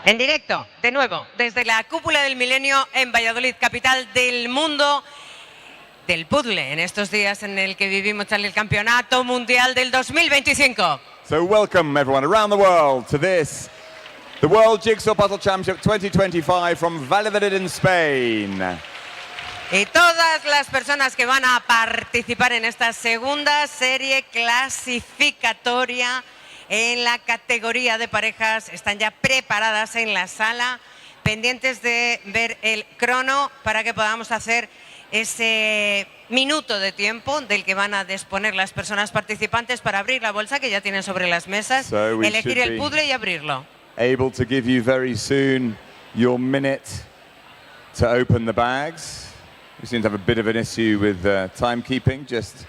En directo, de nuevo, desde la cúpula del milenio en Valladolid, capital del mundo del puzzle, en estos días en el que vivimos el campeonato mundial del 2025. So welcome everyone around the world to this, the World Jigsaw Puzzle Championship 2025 from Valladolid in Spain. Y todas las personas que van a participar en esta segunda serie clasificatoria en la categoría de parejas están ya preparadas en la sala, pendientes de ver el crono para que podamos hacer ese minuto de tiempo del que van a disponer las personas participantes para abrir la bolsa que ya tienen sobre las mesas, elegir el puzzle y abrirlo. Able to give you very soon your minute to open the bags. We seem to have a bit of an issue with timekeeping, just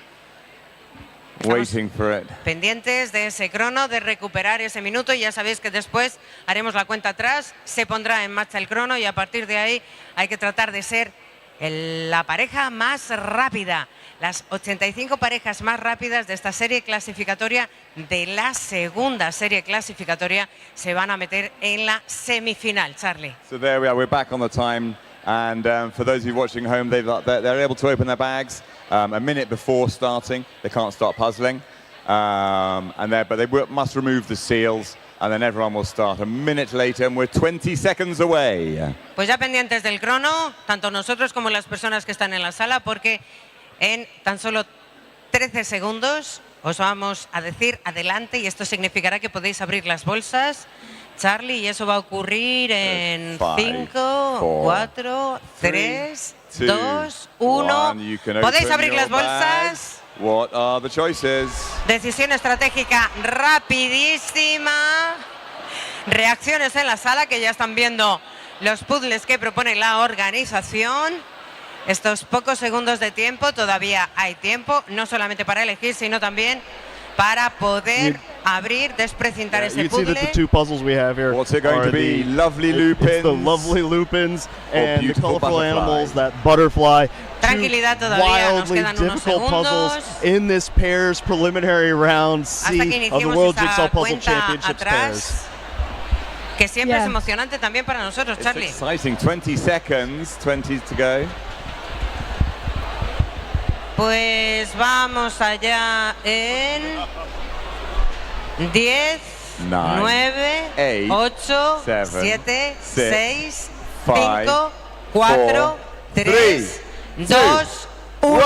waiting for it. Pendientes de ese crono, de recuperar ese minuto, y ya sabéis que después haremos la cuenta atrás, se pondrá en marcha el crono y a partir de ahí hay que tratar de ser la pareja más rápida. Las 85 parejas más rápidas de esta serie clasificatoria, de la segunda serie clasificatoria, se van a meter en la semifinal. Charlie. So there we are, we're back on the time. And for those of you watching home, they're able to open their bags a minute before starting. They can't start puzzling, but they must remove the seals, and then everyone will start a minute later, and we're 20 seconds away. Pues ya pendientes del crono, tanto nosotros como las personas que están en la sala, porque en tan solo 13 segundos os vamos a decir adelante, y esto significará que podéis abrir las bolsas. Charlie, y eso va a ocurrir en 5, 4, 3, 2, 1. ¿Podéis abrir las bolsas? What are the choices? Decisión estratégica rapidísima. Reacciones en la sala, que ya están viendo los puzzles que propone la organización. Estos pocos segundos de tiempo, todavía hay tiempo, no solamente para elegir, sino también para poder abrir, desprecintar ese puzzle. You see that the two puzzles we have here What's it going to be? Lovely lupins. It's the lovely lupins and the colorful animals, that butterfly. Tranquilidad, todavía nos wildly quedan unos difficult puzzles segundos in this pairs preliminary round C hasta que of the iniciemos World esa Jigsaw Puzzle cuenta Championships pairs. atrás, que siempre es emocionante también para nosotros, It's Charlie. exciting. 20 seconds, 20 to go. Pues vamos allá en 10, 9, 8, 7, 6, 5, 4, 3, 2, 1.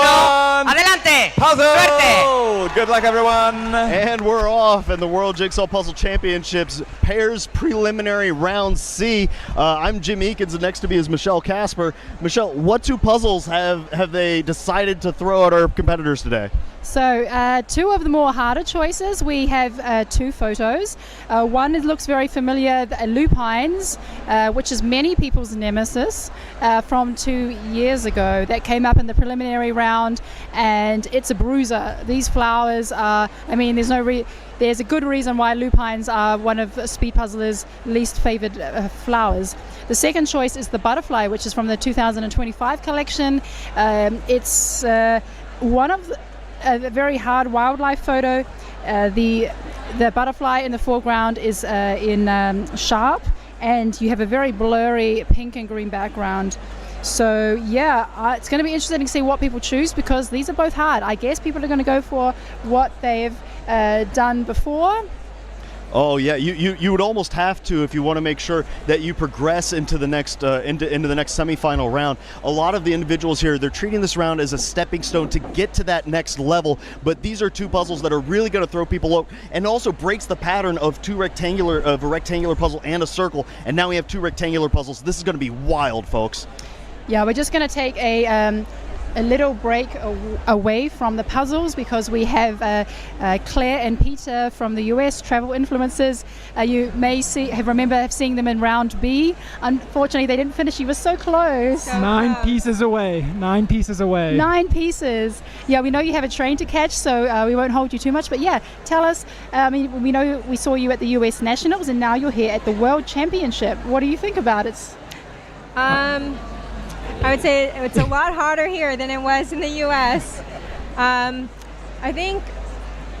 ¡Adelante! ¡Suerte! Good luck, everyone. And we're off in the World Jigsaw Puzzle Championships Pairs Preliminary Round C. I'm Jim Eakins, and next to me is Michelle Casper. Michelle, what two puzzles have they decided to throw at our competitors today? So two of the more harder choices, we have two photos. One looks very familiar, lupines, which is many people's nemesis from 2 years ago. That came up in the preliminary round, and it's a bruiser. These flowers are, I mean, there's a good reason why lupines are one of Speed Puzzler's least favored flowers. The second choice is the butterfly, which is from the 2025 collection. It's one of a very hard wildlife photo. The butterfly in the foreground is in sharp, and you have a very blurry pink and green background. So yeah, it's going to be interesting to see what people choose, because these are both hard. I guess people are going to go for what they've done before. Oh yeah, you would almost have to if you want to make sure that you progress into the next into the next semifinal round. A lot of the individuals here, they're treating this round as a stepping stone to get to that next level. But these are two puzzles that are really going to throw people out, and also breaks the pattern of a rectangular puzzle and a circle. And now we have two rectangular puzzles. This is going to be wild, folks. Yeah, we're just going to take a little break away from the puzzles, because we have Claire and Peter from the US, travel influencers. You may remember seeing them in round B. Unfortunately, they didn't finish. You were so close. Nine pieces away. 9 pieces away. 9 pieces. Yeah, we know you have a train to catch, so we won't hold you too much. But yeah, tell us. I mean, we know we saw you at the US Nationals, and now you're here at the World Championship. What do you think about it? I would say it's a lot harder here than it was in the U.S. I think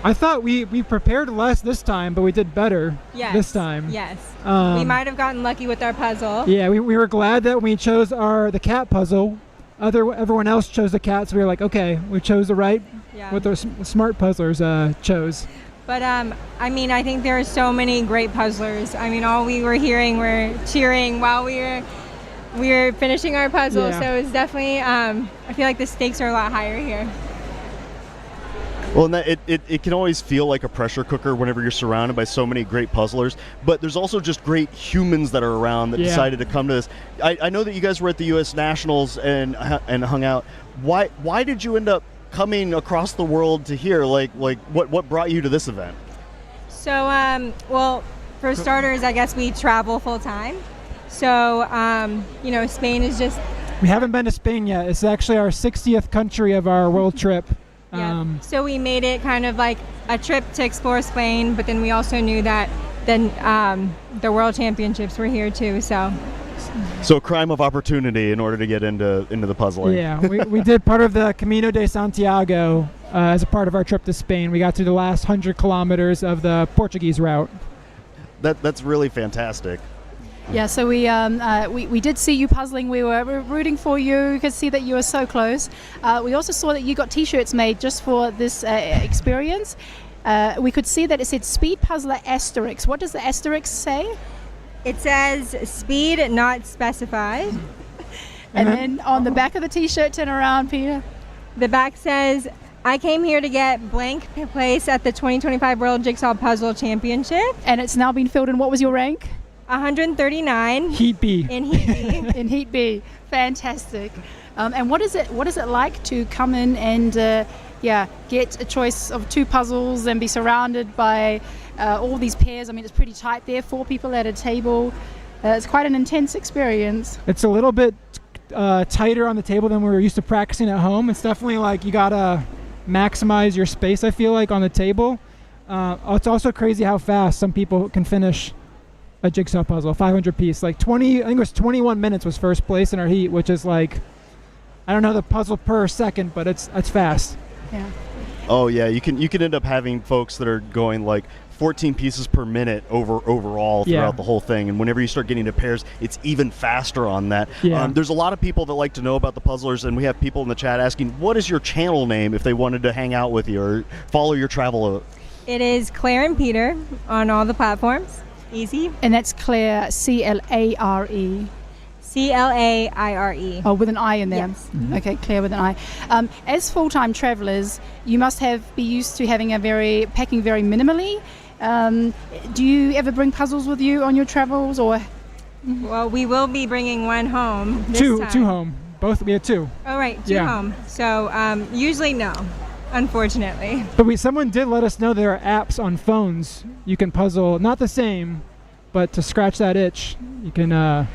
I thought we prepared less this time, but we did better this time. Yes. We might have gotten lucky with our puzzle. Yeah, we were glad that we chose the cat puzzle. Everyone else chose the cat, so we were like, okay, we chose the right, what the smart puzzlers chose. But I mean, I think there are so many great puzzlers. I mean, all we were hearing were cheering while we were finishing our puzzle. So it's definitely, I feel like the stakes are a lot higher here. Well, and it can always feel like a pressure cooker whenever you're surrounded by so many great puzzlers, but there's also just great humans that are around that decided to come to this. I know that you guys were at the U.S. Nationals and hung out. Why did you end up coming across the world to here? Like what brought you to this event? So, well, for starters, I guess we travel full time. So, you know, Spain is just... We haven't been to Spain yet. It's actually our 60th country of our world trip. Yeah. So we made it kind of like a trip to explore Spain, but then we also knew that then the World Championships were here too. So a crime of opportunity in order to get into the puzzling. Yeah, we did part of the Camino de Santiago as a part of our trip to Spain. We got through the last 100 kilometers of the Portuguese route. That's really fantastic. Yeah, so we did see you puzzling. We were rooting for you. You could see that you were so close. We also saw that you got T-shirts made just for this experience. We could see that it said Speed Puzzler Asterisk. What does the asterisk say? It says speed not specified. And then on the back of the T-shirt, turn around, Peter. The back says, I came here to get blank place at the 2025 World Jigsaw Puzzle Championship. And it's now been filled in. What was your rank? 139. Heat B. In Heat B. In Heat B. Fantastic. And what is it like to come in and get a choice of two puzzles and be surrounded by all these pairs? I mean, it's pretty tight there, 4 people at a table. It's quite an intense experience. It's a little bit tighter on the table than we were used to practicing at home. It's definitely like you gotta maximize your space, I feel like, on the table. It's also crazy how fast some people can finish a jigsaw puzzle, 500 piece. Like I think it was 21 minutes was first place in our heat, which is like, I don't know the puzzle per second, but it's fast. Yeah. Oh yeah, you can end up having folks that are going like 14 pieces per minute overall throughout the whole thing, and whenever you start getting to pairs, it's even faster on that. There's a lot of people that like to know about the puzzlers, and we have people in the chat asking, what is your channel name if they wanted to hang out with you or follow your travel? It is Claire and Peter on all the platforms. Easy. And that's Claire, C-L-A-R-E. C-L-A-I-R-E. Oh, with an I in there. Yes. Mm-hmm. Okay, Claire with an I. As full-time travelers, you must be used to having packing very minimally. Do you ever bring puzzles with you on your travels, or? Well, we will be bringing one home. Two home. Both, we had 2. Oh, right, 2 home. So usually no, unfortunately. But someone did let us know there are apps on phones you can puzzle, not the same, but to scratch that itch, you can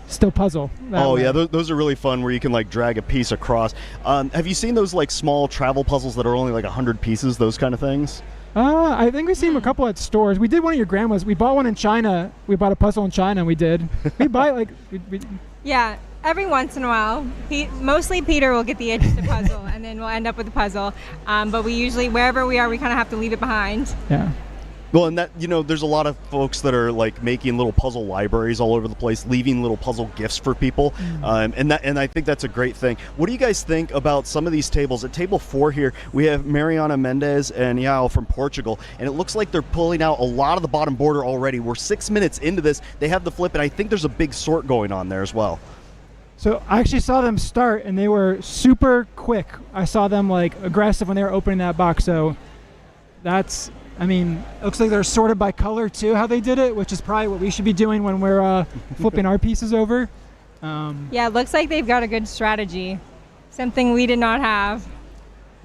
still puzzle. Yeah, those are really fun where you can like drag a piece across. Have you seen those like small travel puzzles that are only like 100 pieces, those kind of things? I think we've seen a couple at stores. We did one of your grandma's. We bought one in China. We bought a puzzle in China, and we did. We buy like... Yeah, every once in a while. Mostly Peter will get the itch to puzzle, and then we'll end up with a puzzle. But we usually, wherever we are, we kind of have to leave it behind. Yeah. Well, and that, there's a lot of folks that are like making little puzzle libraries all over the place, leaving little puzzle gifts for people, and I think that's a great thing. What do you guys think about some of these tables? At table 4 here, we have Mariana Mendez and Yao from Portugal, and it looks like they're pulling out a lot of the bottom border already. We're 6 minutes into this. They have the flip, and I think there's a big sort going on there as well. So I actually saw them start, and they were super quick. I saw them like aggressive when they were opening that box. So that's... it looks like they're sorted by color too, how they did it, which is probably what we should be doing when we're flipping our pieces over. Yeah, it looks like they've got a good strategy, something we did not have.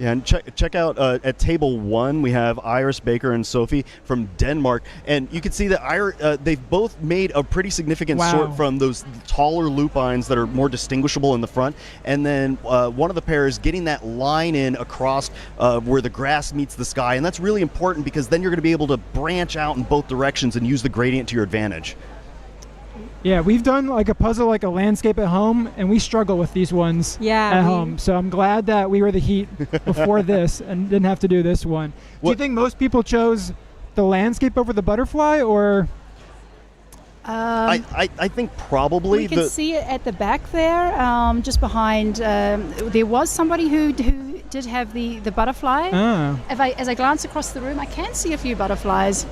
Yeah, and check out at table 1, we have Iris Baker and Sophie from Denmark, and you can see that they've both made a pretty significant sort from those taller lupines that are more distinguishable in the front, and then one of the pairs getting that line in across where the grass meets the sky, and that's really important because then you're going to be able to branch out in both directions and use the gradient to your advantage. Yeah, we've done like a puzzle, like a landscape at home, and we struggle with these ones at home. So I'm glad that we were the heat before this and didn't have to do this one. Do you think most people chose the landscape over the butterfly, or? I think probably. We can see it at the back there, just behind. There was somebody who did have the butterfly. As I glance across the room, I can see a few butterflies.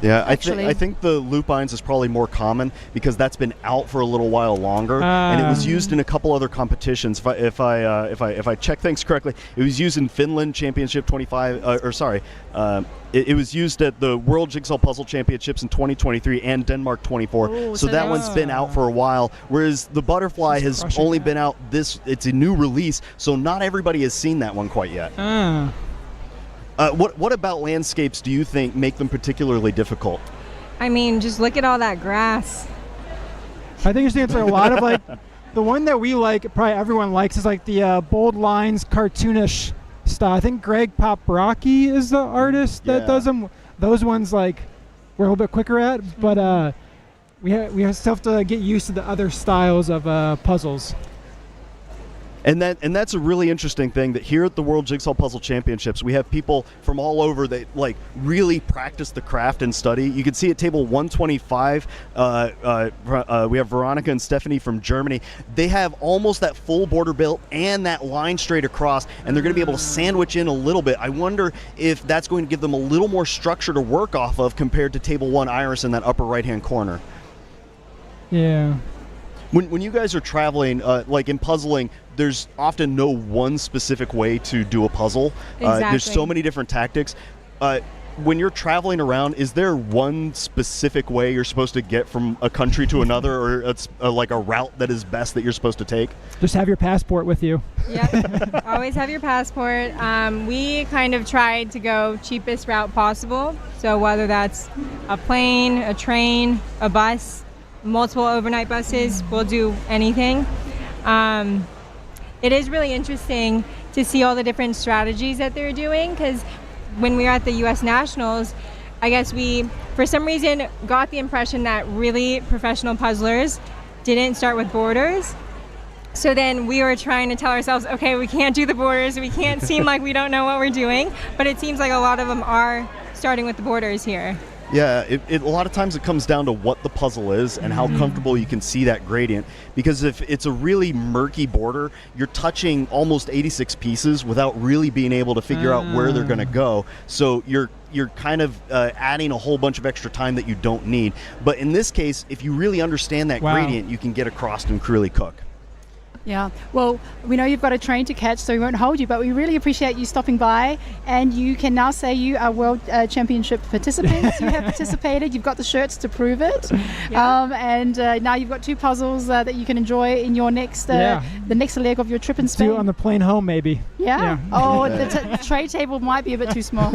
Yeah, I think the lupines is probably more common because that's been out for a little while longer, and it was used in a couple other competitions. If I check things correctly, it was used in Finland Championship 25. It was used at the World Jigsaw Puzzle Championships in 2023 and Denmark 24. Ooh, so that one's been out for a while, whereas the butterfly has only been out it's a new release, so not everybody has seen that one quite yet. What about landscapes do you think make them particularly difficult? I mean, just look at all that grass. I think it's a lot of like the one that we like, probably everyone likes, is like the bold lines, cartoonish style. I think Greg Poprocki is the artist that does them. Those ones like we're a little bit quicker at, but we still have to get used to the other styles of puzzles. And that's a really interesting thing, that here at the World Jigsaw Puzzle Championships, we have people from all over that like really practice the craft and study. You can see at table 125, we have Veronica and Stephanie from Germany. They have almost that full border built and that line straight across, and they're going to be able to sandwich in a little bit. I wonder if that's going to give them a little more structure to work off of compared to table 1 Iris in that upper right-hand corner. Yeah. When you guys are traveling, like in puzzling, there's often no one specific way to do a puzzle. Exactly. There's so many different tactics. When you're traveling around, is there one specific way you're supposed to get from a country to another, or it's like a route that is best that you're supposed to take? Just have your passport with you. Yep. Always have your passport. We kind of tried to go cheapest route possible. So whether that's a plane, a train, a bus, multiple overnight buses, we'll do anything. It is really interesting to see all the different strategies that they're doing, because when we were at the U.S. Nationals, I guess we, for some reason, got the impression that really professional puzzlers didn't start with borders. So then we were trying to tell ourselves, okay, we can't do the borders, we can't seem like we don't know what we're doing, but it seems like a lot of them are starting with the borders here. Yeah, a lot of times it comes down to what the puzzle is and how comfortable you can see that gradient. Because if it's a really murky border, you're touching almost 86 pieces without really being able to figure out where they're going to go. So you're kind of adding a whole bunch of extra time that you don't need. But in this case, if you really understand that gradient, you can get across and really cook. Yeah, well, we know you've got a train to catch, so we won't hold you, but we really appreciate you stopping by, and you can now say you are World Championship participants. You have participated, you've got the shirts to prove it, and now you've got 2 puzzles that you can enjoy in your next, the next leg of your trip in Spain. Do it on the plane home, maybe. Yeah? Oh, the tray table might be a bit too small.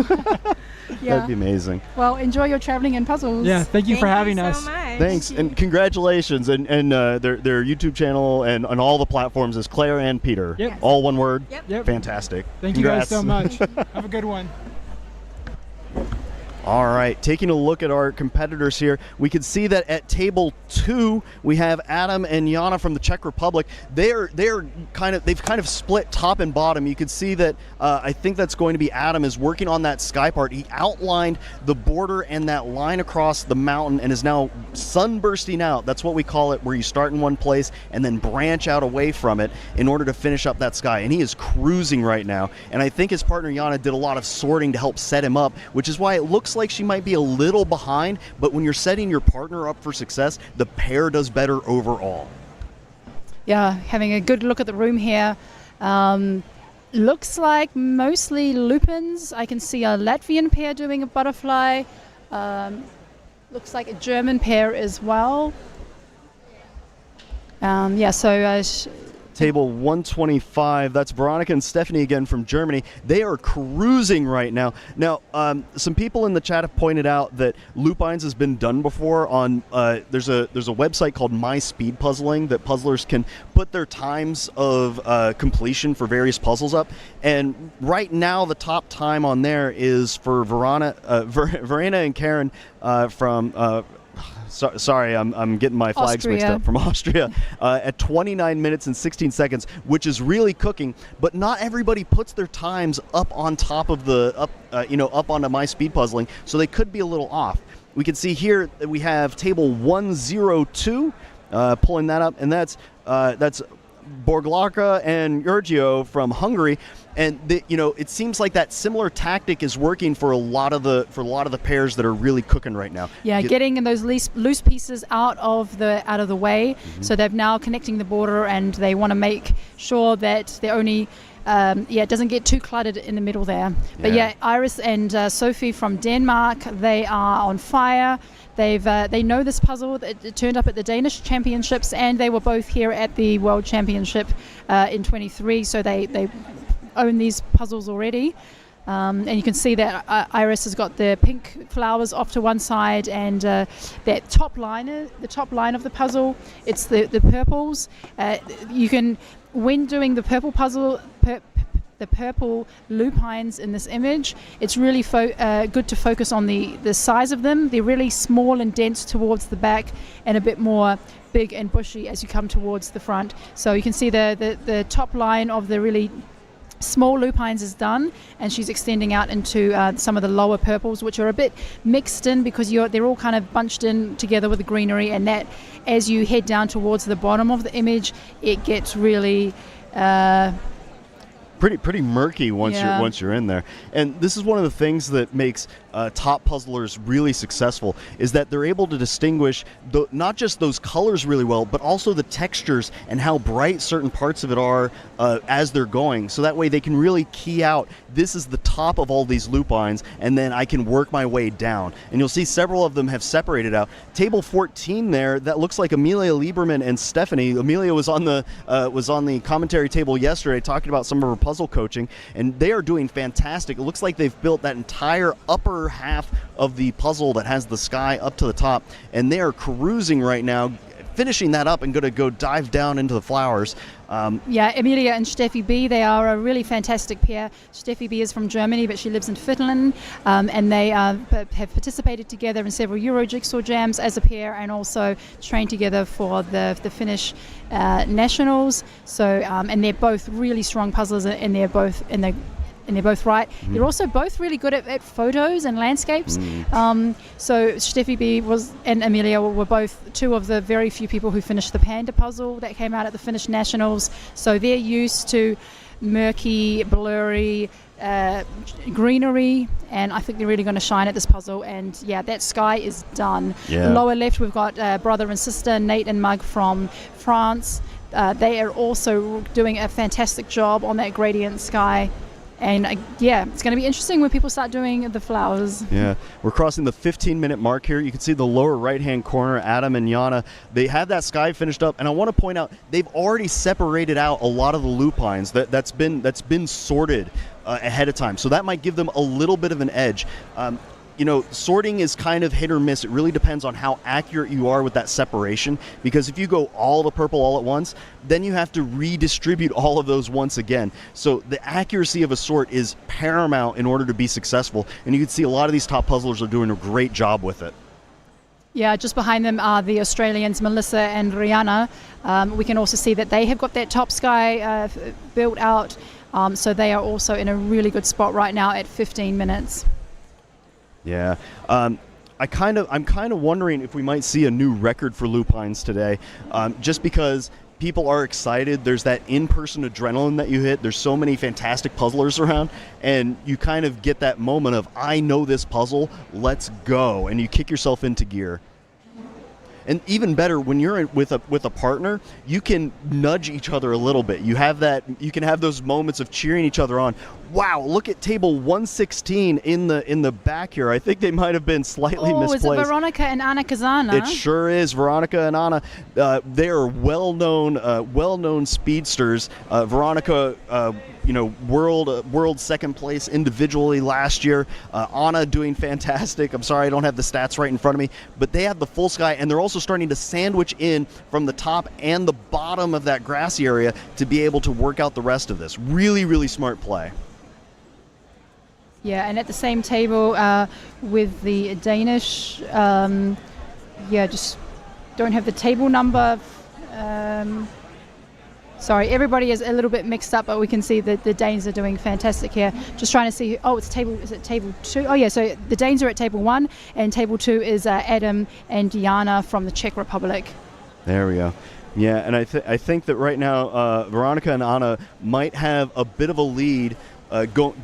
That'd be amazing. Well, enjoy your traveling and puzzles. Yeah, thank you for having us. So much. Thanks, and congratulations, and their YouTube channel and on all the platforms is Claire and Peter. Yep. All one word. Yep. Fantastic. Thank Congrats. you guys so much. Have a good one. All right, taking a look at our competitors here, we can see that at table 2 we have Adam and Jana from the Czech Republic. They've kind of split top and bottom. You can see that I think that's going to be Adam is working on that sky part. He outlined the border and that line across the mountain and is now sunbursting out. That's what we call it, where you start in one place and then branch out away from it in order to finish up that sky. And he is cruising right now. And I think his partner Jana did a lot of sorting to help set him up, which is why it looks like she might be a little behind, but when you're setting your partner up for success, the pair does better overall. Yeah, having a good look at the room here. Looks like mostly lupins. I can see a Latvian pair doing a butterfly. Looks like a German pair as well. Table 125, that's Veronica and Stephanie again from Germany. They are cruising right now. Now, some people in the chat have pointed out that lupines has been done before on, there's a website called My Speed Puzzling that puzzlers can put their times of completion for various puzzles up. And right now, the top time on there is for Verena and Karen from Sorry, I'm getting my flags mixed up, from Austria, at 29 minutes and 16 seconds, which is really cooking. But not everybody puts their times up on top of up onto My Speed Puzzling, so they could be a little off. We can see here that we have table 102 pulling that up, and that's Borglaka and Giorgio from Hungary, and it seems like that similar tactic is working for a lot of the pairs that are really cooking right now. Yeah, getting those loose pieces out of the way. Mm-hmm. So they're now connecting the border, and they want to make sure that they're only. It doesn't get too cluttered in the middle there. But Iris and Sophie from Denmark, they are on fire. They know this puzzle. It turned up at the Danish Championships, and they were both here at the World Championship in 23. So they own these puzzles already. And you can see that Iris has got the pink flowers off to one side, and that top line of the puzzle, it's the purples. You can, when doing the purple puzzle, the purple lupines in this image, it's really good to focus on the size of them. They're really small and dense towards the back, and a bit more big and bushy as you come towards the front. So you can see the top line of the really small lupines is done, and she's extending out into some of the lower purples, which are a bit mixed in because they're all kind of bunched in together with the greenery, and that as you head down towards the bottom of the image, it gets really pretty murky once you're in there. And this is one of the things that makes top puzzlers really successful, is that they're able to distinguish not just those colors really well, but also the textures and how bright certain parts of it are as they're going. So that way they can really key out, this is the top of all these lupines, and then I can work my way down. And you'll see several of them have separated out. Table 14 there, that looks like Amelia Lieberman and Stephanie. Amelia was on the commentary table yesterday talking about some of her puzzle coaching, and they are doing fantastic. It looks like they've built that entire upper half of the puzzle that has the sky up to the top, and they are cruising right now, finishing that up and going to go dive down into the flowers. Emilia and Steffi B, they are a really fantastic pair. Steffi B is from Germany, but she lives in Finland, and they have participated together in several Euro Jigsaw jams as a pair, and also trained together for the Finnish nationals. So, and they're both really strong puzzlers, and they're both right. Mm. They're also both really good at photos and landscapes. Mm. So Steffi B and Amelia were both two of the very few people who finished the panda puzzle that came out at the Finnish Nationals. So they're used to murky, blurry greenery, and I think they're really going to shine at this puzzle. And that sky is done. Yeah. Lower left, we've got brother and sister Nate and Mug from France. They are also doing a fantastic job on that gradient sky. And it's going to be interesting when people start doing the flowers. Yeah, we're crossing the 15-minute mark here. You can see the lower right-hand corner, Adam and Jana. They have that sky finished up, and I want to point out they've already separated out a lot of the lupines. That's been sorted ahead of time, so that might give them a little bit of an edge. Sorting is kind of hit or miss. It really depends on how accurate you are with that separation, because if you go all the purple all at once, then you have to redistribute all of those once again. So the accuracy of a sort is paramount in order to be successful, and you can see a lot of these top puzzlers are doing a great job with it. Yeah, just behind them are the Australians, Melissa and Rihanna. We can also see that they have got that top sky built out, so they are also in a really good spot right now at 15 minutes. Yeah, I'm kind of wondering if we might see a new record for lupines today, just because people are excited. There's that in-person adrenaline that you hit. There's so many fantastic puzzlers around, and you kind of get that moment of, I know this puzzle, let's go, and you kick yourself into gear. And even better, when you're with a partner, you can nudge each other a little bit. You can have those moments of cheering each other on. Wow, look at table 116 in the back here. I think they might have been slightly misplaced. Oh, is it Veronica and Anna Kazana? It sure is, Veronica and Anna. They are well-known speedsters. Veronica, world second place individually last year. Anna doing fantastic. I'm sorry I don't have the stats right in front of me, but they have the full sky, and they're also starting to sandwich in from the top and the bottom of that grassy area to be able to work out the rest of this. Really, really smart play. Yeah, and at the same table with the Danish just don't have the table number. Sorry, everybody is a little bit mixed up, but we can see that the Danes are doing fantastic here. Just trying to see, is it table 2? Oh yeah, so the Danes are at table 1, and table 2 is Adam and Diana from the Czech Republic. There we go. Yeah, and I think that right now Veronica and Anna might have a bit of a lead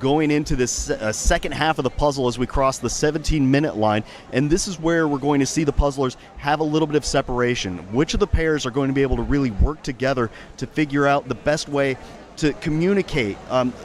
going into this second half of the puzzle as we cross the 17-minute line. And this is where we're going to see the puzzlers have a little bit of separation. Which of the pairs are going to be able to really work together to figure out the best way to communicate?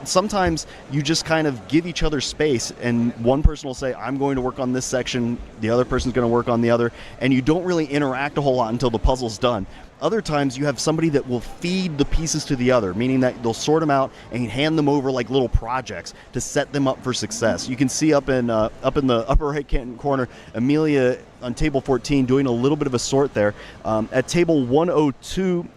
Sometimes you just kind of give each other space, and one person will say, I'm going to work on this section, the other person's going to work on the other, and you don't really interact a whole lot until the puzzle's done. Other times you have somebody that will feed the pieces to the other, meaning that they'll sort them out and hand them over like little projects to set them up for success. You can see up in the upper right-hand corner, Amelia on table 14 doing a little bit of a sort there. At table 102,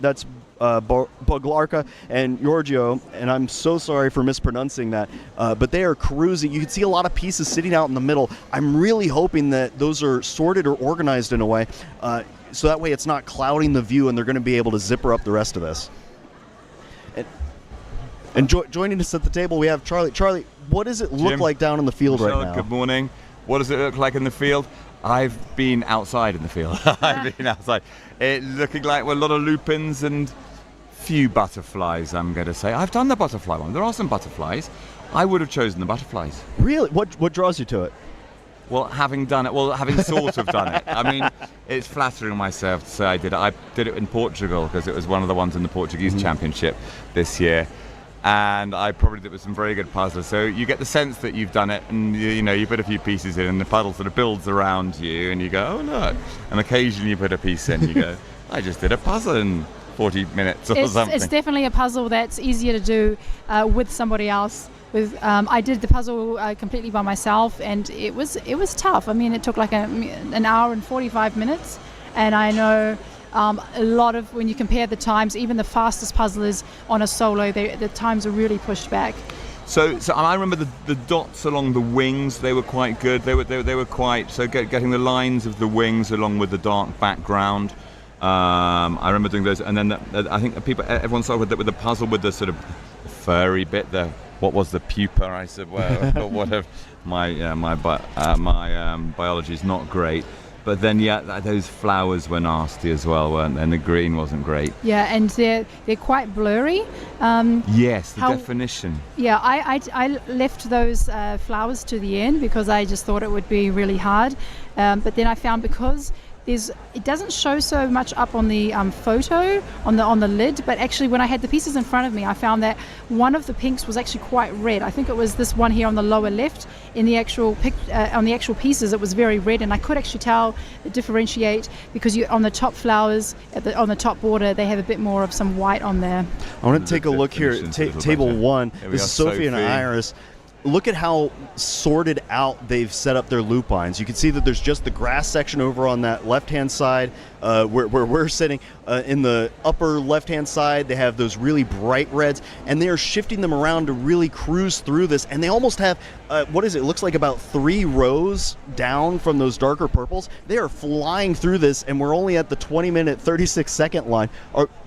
that's Boglarka and Giorgio, and I'm so sorry for mispronouncing that, but they are cruising. You can see a lot of pieces sitting out in the middle. I'm really hoping that those are sorted or organized in a way so that way it's not clouding the view and they're going to be able to zipper up the rest of this. And joining us at the table, we have Charlie. Charlie, what does it look like down in the field Michelle, right now? Good morning. What does it look like in the field? I've been outside in the field. I've been outside. It's looking like a lot of lupins and few butterflies, I'm going to say. I've done the butterfly one. There are some butterflies. I would have chosen the butterflies. Really? What draws you to it? Well, having sort of done it. I mean, it's flattering myself to say I did it. I did it in Portugal because it was one of the ones in the Portuguese Championship this year. And I probably did with some very good puzzlers. So you get the sense that you've done it, and you put a few pieces in, and the puzzle sort of builds around you, and you go, oh, look. And occasionally you put a piece in, and you go, I just did a puzzle in 40 minutes or something. It's definitely a puzzle that's easier to do with somebody else. I did the puzzle completely by myself, and it was tough. I mean, it took like an hour and 45 minutes, and I know a lot of, when you compare the times, even the fastest puzzlers on a solo, the times are really pushed back. So I remember the dots along the wings. They were quite good. They were quite getting the lines of the wings along with the dark background. I remember doing those, and then I think everyone started with the puzzle with the sort of furry bit. What was the pupa? I said, well, whatever. My biology is not great. But then, those flowers were nasty as well, weren't they? And the green wasn't great. Yeah, and they're quite blurry. Yes, the definition. Yeah, I left those flowers to the end because I just thought it would be really hard. But then I found because it doesn't show so much up on the photo on the lid, but actually when I had the pieces in front of me, I found that one of the pinks was actually quite red. I think it was this one here on the lower left. In the actual on the actual pieces, it was very red, and I could actually differentiate because on the top flowers on the top border, they have a bit more of some white on there. I want to take a look here at table 1. This is Sophie and Iris. Look at how sorted out they've set up their lupines. You can see that there's just the grass section over on that left-hand side where we're sitting. In the upper left-hand side, they have those really bright reds, and they are shifting them around to really cruise through this. And they almost have, it looks like about 3 rows down from those darker purples. They are flying through this, and we're only at the 20-minute, 36-second line.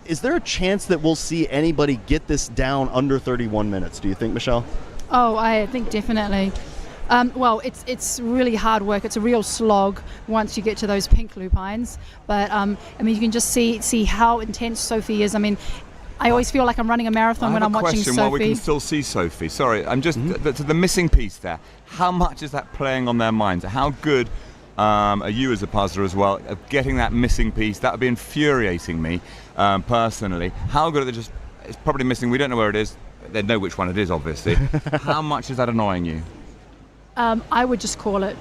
Is there a chance that we'll see anybody get this down under 31 minutes, do you think, Michelle? Oh, I think definitely. Well, it's really hard work. It's a real slog once you get to those pink lupines. But you can just see how intense Sophie is. I mean, I always feel like I'm running a marathon when I'm watching Sophie. While we can still see Sophie. Sorry, I'm just the missing piece there. How much is that playing on their minds? How good are you as a puzzler as well at getting that missing piece? That would be infuriating me personally. How good are they? It's probably missing. We don't know where it is. They know which one it is, obviously. How much is that annoying you? I would just call it.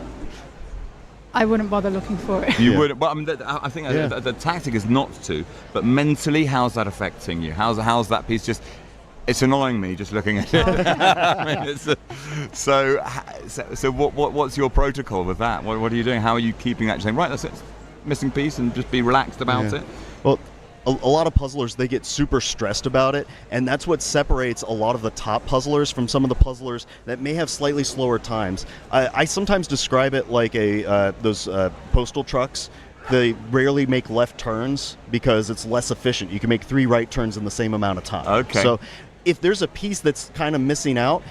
I wouldn't bother looking for it. You wouldn't? Well, I think the tactic is not to, but mentally, how's that affecting you? How's that piece just... It's annoying me just looking at it. I mean, so what's your protocol with that? What are you doing? How are you keeping that? Saying, right, that's it, missing piece, and just be relaxed about it? Well, a lot of puzzlers, they get super stressed about it, and that's what separates a lot of the top puzzlers from some of the puzzlers that may have slightly slower times. I sometimes describe it like those postal trucks. They rarely make left turns because it's less efficient. You can make 3 right turns in the same amount of time. Okay. So if there's a piece that's kind of missing out,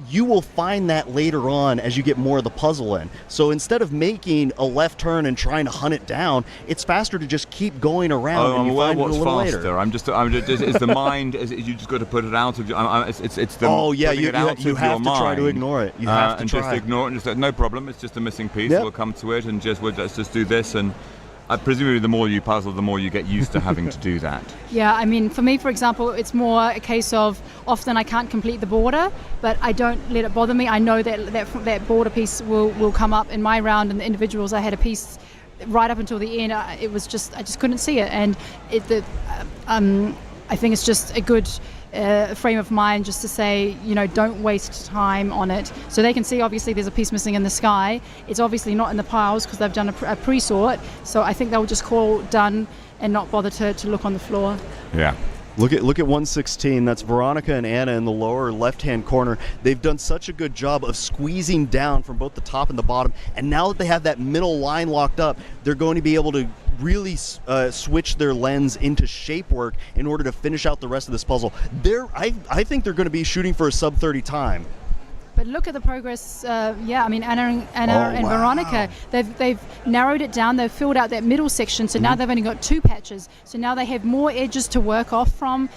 you will find that later on as you get more of the puzzle in. So instead of making a left turn and trying to hunt it down, it's faster to just keep going around and you find it a little faster? later. I'm just is the mind, you just got to put it out of it's the you have to try to ignore it. You have to and try. just ignore it and just say, no problem, it's just a missing piece. Yep. We'll come to it and let's just do this. And presumably the more you puzzle, the more you get used to having to do that. Yeah, I mean, for me, for example, it's more a case of often I can't complete the border, but I don't let it bother me. I know that border piece will come up in my round, and the individuals, I had a piece right up until the end. I just couldn't see it, and I think it's just a good frame of mind just to say, don't waste time on it. So they can see, obviously, there's a piece missing in the sky. It's obviously not in the piles because they've done a pre-sort. So I think they'll just call done and not bother to look on the floor. Yeah. Look at 116. That's Veronica and Anna in the lower left-hand corner. They've done such a good job of squeezing down from both the top and the bottom. And now that they have that middle line locked up, they're going to be able to really switch their lens into shape work in order to finish out the rest of this puzzle. I think they're going to be shooting for a sub-30 time. But look at the progress. I mean, Anna and wow. Veronica, they've narrowed it down. They've filled out that middle section. So now they've only got 2 patches. So now they have more edges to work off from,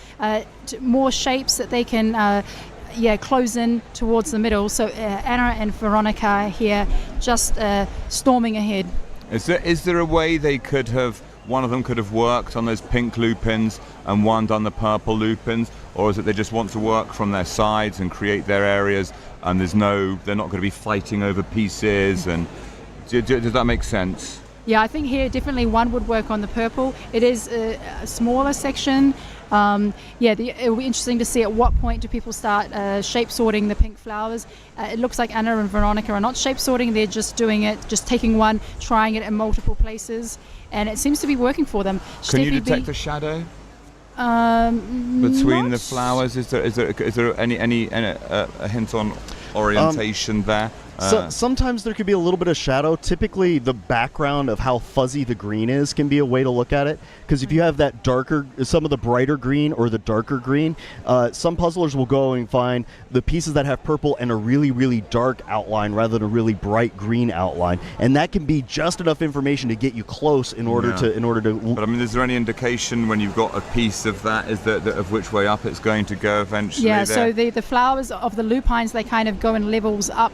more shapes that they can close in towards the middle. So Anna and Veronica here just storming ahead. Is there a way one of them could have worked on those pink lupins and one done the purple lupins, or is it they just want to work from their sides and create their areas, and they're not going to be fighting over pieces? And does that make sense? Yeah, I think here definitely one would work on the purple. It is a smaller section. It will be interesting to see at what point do people start shape sorting the pink flowers. It looks like Anna and Veronica are not shape sorting, they're just doing it, just taking one, trying it in multiple places, and it seems to be working for them. Can you detect a shadow between the flowers? Is there any a hint on orientation there? Sometimes there could be a little bit of shadow. Typically, the background of how fuzzy the green is can be a way to look at it. Because if you have that some of the brighter green or the darker green, some puzzlers will go and find the pieces that have purple and a really, really dark outline rather than a really bright green outline. And that can be just enough information to get you close in order to. But I mean, is there any indication when you've got a piece of that, of which way up it's going to go eventually? Yeah. So the flowers of the lupines, they kind of go in levels up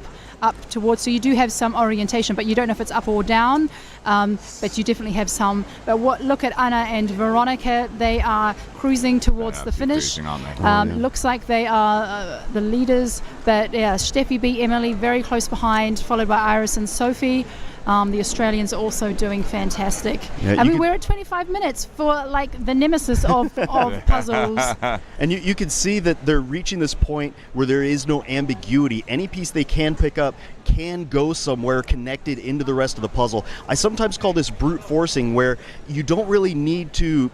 towards, so you do have some orientation, but you don't know if it's up or down, but you definitely have some. But look at Anna and Veronica, they are cruising towards the finish. Cruising, aren't they? Looks like they are the leaders, but Steffi B, Emily very close behind, followed by Iris and Sophie. The Australians are also doing fantastic. Yeah, we're at 25 minutes for like the nemesis of puzzles. And you can see that they're reaching this point where there is no ambiguity. Any piece they can pick up can go somewhere connected into the rest of the puzzle. I sometimes call this brute forcing, where you don't really need to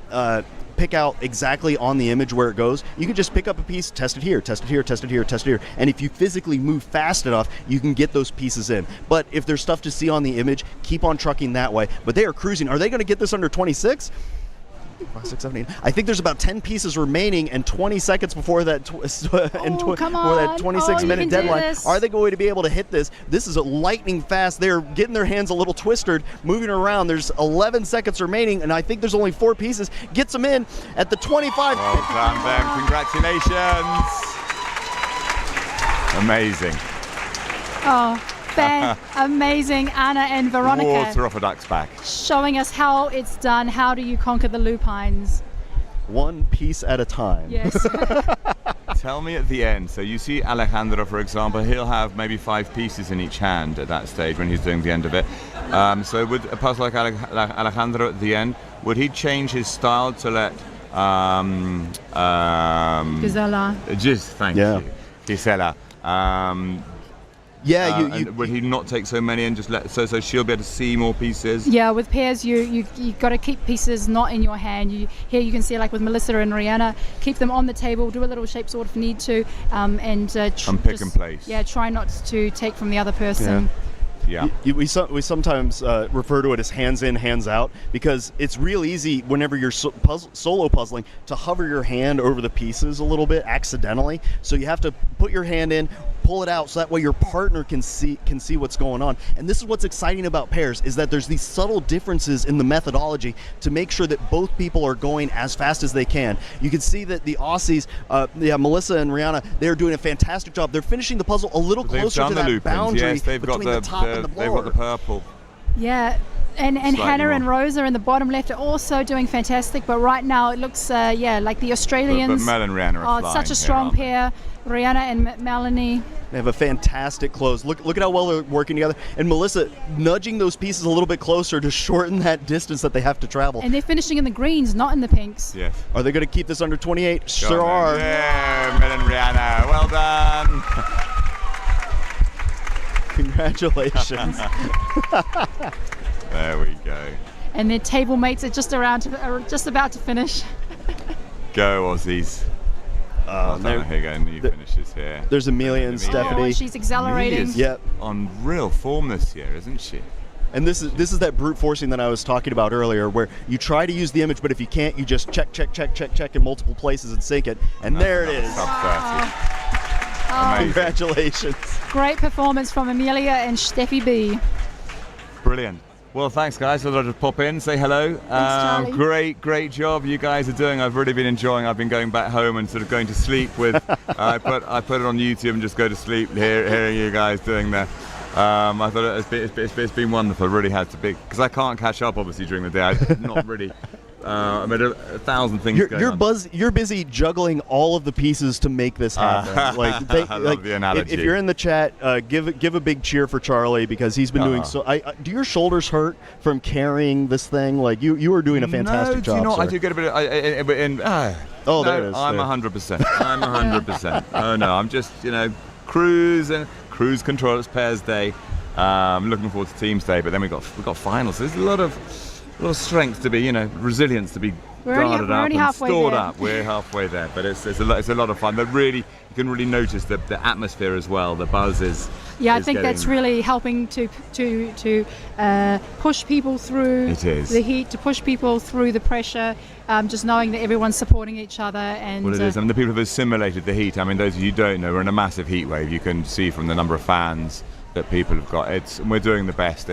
pick out exactly on the image where it goes. You can just pick up a piece, test it here, test it here, test it here, test it here. And if you physically move fast enough, you can get those pieces in. But if there's stuff to see on the image, keep on trucking that way. But they are cruising. Are they going to get this under 26? 5, 6, 7, 8. I think there's about 10 pieces remaining and 20 seconds before that 26-minute deadline. Are they going to be able to hit this? This is lightning fast. They're getting their hands a little twisted, moving around. There's 11 seconds remaining, and I think there's only 4 pieces. Gets them in at the 25. Well done, them. Congratulations. Amazing. Oh, amazing, Anna and Veronica. Water off a duck's back. Showing us how it's done. How do you conquer the lupines? One piece at a time. Yes. Tell me at the end. So you see Alejandro, for example, he'll have maybe 5 pieces in each hand at that stage when he's doing the end of it. So would a puzzler like Alejandro at the end, would he change his style to let Gisela. Thank you. Gisela. Yeah, and would he not take so many and just let so she'll be able to see more pieces? Yeah, with pairs you got to keep pieces not in your hand. Here you can see, like with Melissa and Rihanna, keep them on the table, do a little shape sort if you need to, and pick and place. Yeah, try not to take from the other person. Yeah. We sometimes refer to it as hands in, hands out, because it's real easy whenever you're solo puzzling to hover your hand over the pieces a little bit accidentally. So you have to put your hand in, pull it out, so that way your partner can see what's going on. And this is what's exciting about pairs, is that there's these subtle differences in the methodology to make sure that both people are going as fast as they can. You can see that the Aussies, Melissa and Rihanna, they're doing a fantastic job. They're finishing the puzzle a little closer to that boundary between the top and the they've got the purple. Yeah, and Hannah more. and Rosa in the bottom left are also doing fantastic, but right now it looks like the Australians. But Mel and Rihanna are it's such a strong pair. Rihanna and Melanie. They have a fantastic close. Look at how well they're working together. And Melissa nudging those pieces a little bit closer to shorten that distance that they have to travel. And they're finishing in the greens, not in the pinks. Yes. Are they going to keep this under 28? Sure are. Yeah, Mel and Rihanna, well done. Congratulations. There we go. And their table mates are just about to finish. Go Aussies. Here you go, new finishes here. There's Amelia and Stephanie. Oh, she's accelerating. Amelia's Yep. on real form this year, isn't she? And this is that brute forcing that I was talking about earlier, where you try to use the image, but if you can't, you just check in multiple places and sync it. And there it is. Sub 30. Oh, Congratulations. great performance from Amelia and Steffi B. Brilliant. Well, thanks, guys. I'll just pop in, say hello. Charlie. Great job you guys are doing. I've really been enjoying. I've been going back home and sort of going to sleep with. I put it on YouTube and just go to sleep hearing you guys doing that. I thought it's been wonderful. It really has to be, because I can't catch up obviously during the day. I'm not really. I mean, a thousand things going on. You're busy juggling all of the pieces to make this happen. I love the analogy. If you're in the chat, give a big cheer for Charlie, because he's been doing so. Do your shoulders hurt from carrying this thing? Like you are doing a fantastic job. Do you know, sir. I do get a bit of. There it is. I'm 100%. I'm 100%. Oh no, I'm just cruise control. It's pairs day. I'm looking forward to teams day, but then we got finals. So there's a lot of strength to be, resilience to be guarded up and stored up. We're halfway there, but it's a lot of fun. You can really notice the atmosphere as well. The buzz is. Yeah, I think that's really helping to push people through the heat, to push people through the pressure. Just knowing that everyone's supporting each other, and well, it is. I mean, the people who have assimilated the heat. I mean, those of you who don't know, we're in a massive heat wave. You can see from the number of fans that people have got. And we're doing the best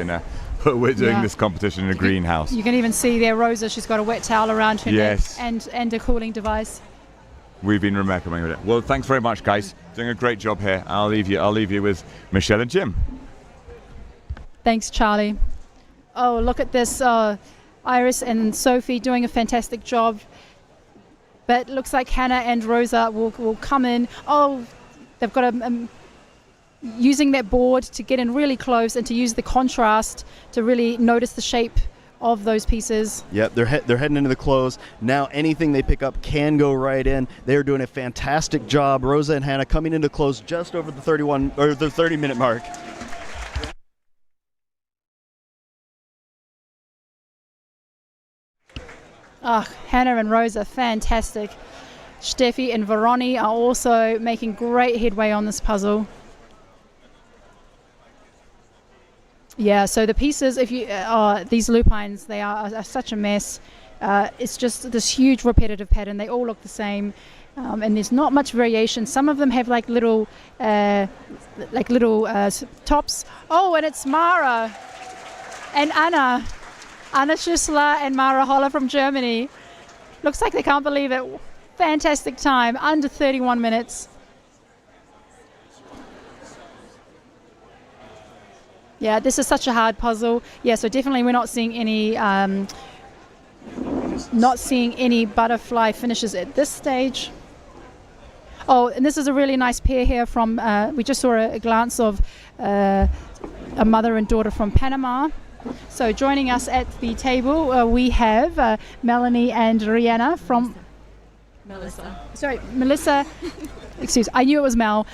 we're doing this competition in a greenhouse. You can even see there Rosa, she's got a wet towel around her neck Yes. and a cooling device. We've been recommending it. Well, thanks very much, guys. Doing a great job here. I'll leave you with Michelle and Jim. Thanks, Charlie. Oh, look at this. Iris and Sophie doing a fantastic job. But it looks like Hannah and Rosa will come in. Oh, they've got using that board to get in really close and to use the contrast to really notice the shape of those pieces. Yep, they're heading into the close. Now anything they pick up can go right in. They're doing a fantastic job. Rosa and Hannah coming into close just over the 30-minute mark. Hannah and Rosa, fantastic. Steffi and Veroni are also making great headway on this puzzle. Yeah, so the pieces, these lupines, they are such a mess. It's just this huge repetitive pattern. They all look the same, and there's not much variation. Some of them have like little tops. Oh, and it's Mara and Anna Schüssler and Mara Holler from Germany. Looks like they can't believe it. Fantastic time, under 31 minutes. Yeah, this is such a hard puzzle. Yeah, so definitely we're not seeing any butterfly finishes at this stage. Oh, and this is a really nice pair here from, we just saw a glance of a mother and daughter from Panama. So joining us at the table, we have Melanie and Rihanna from Melissa. I knew it was Mel.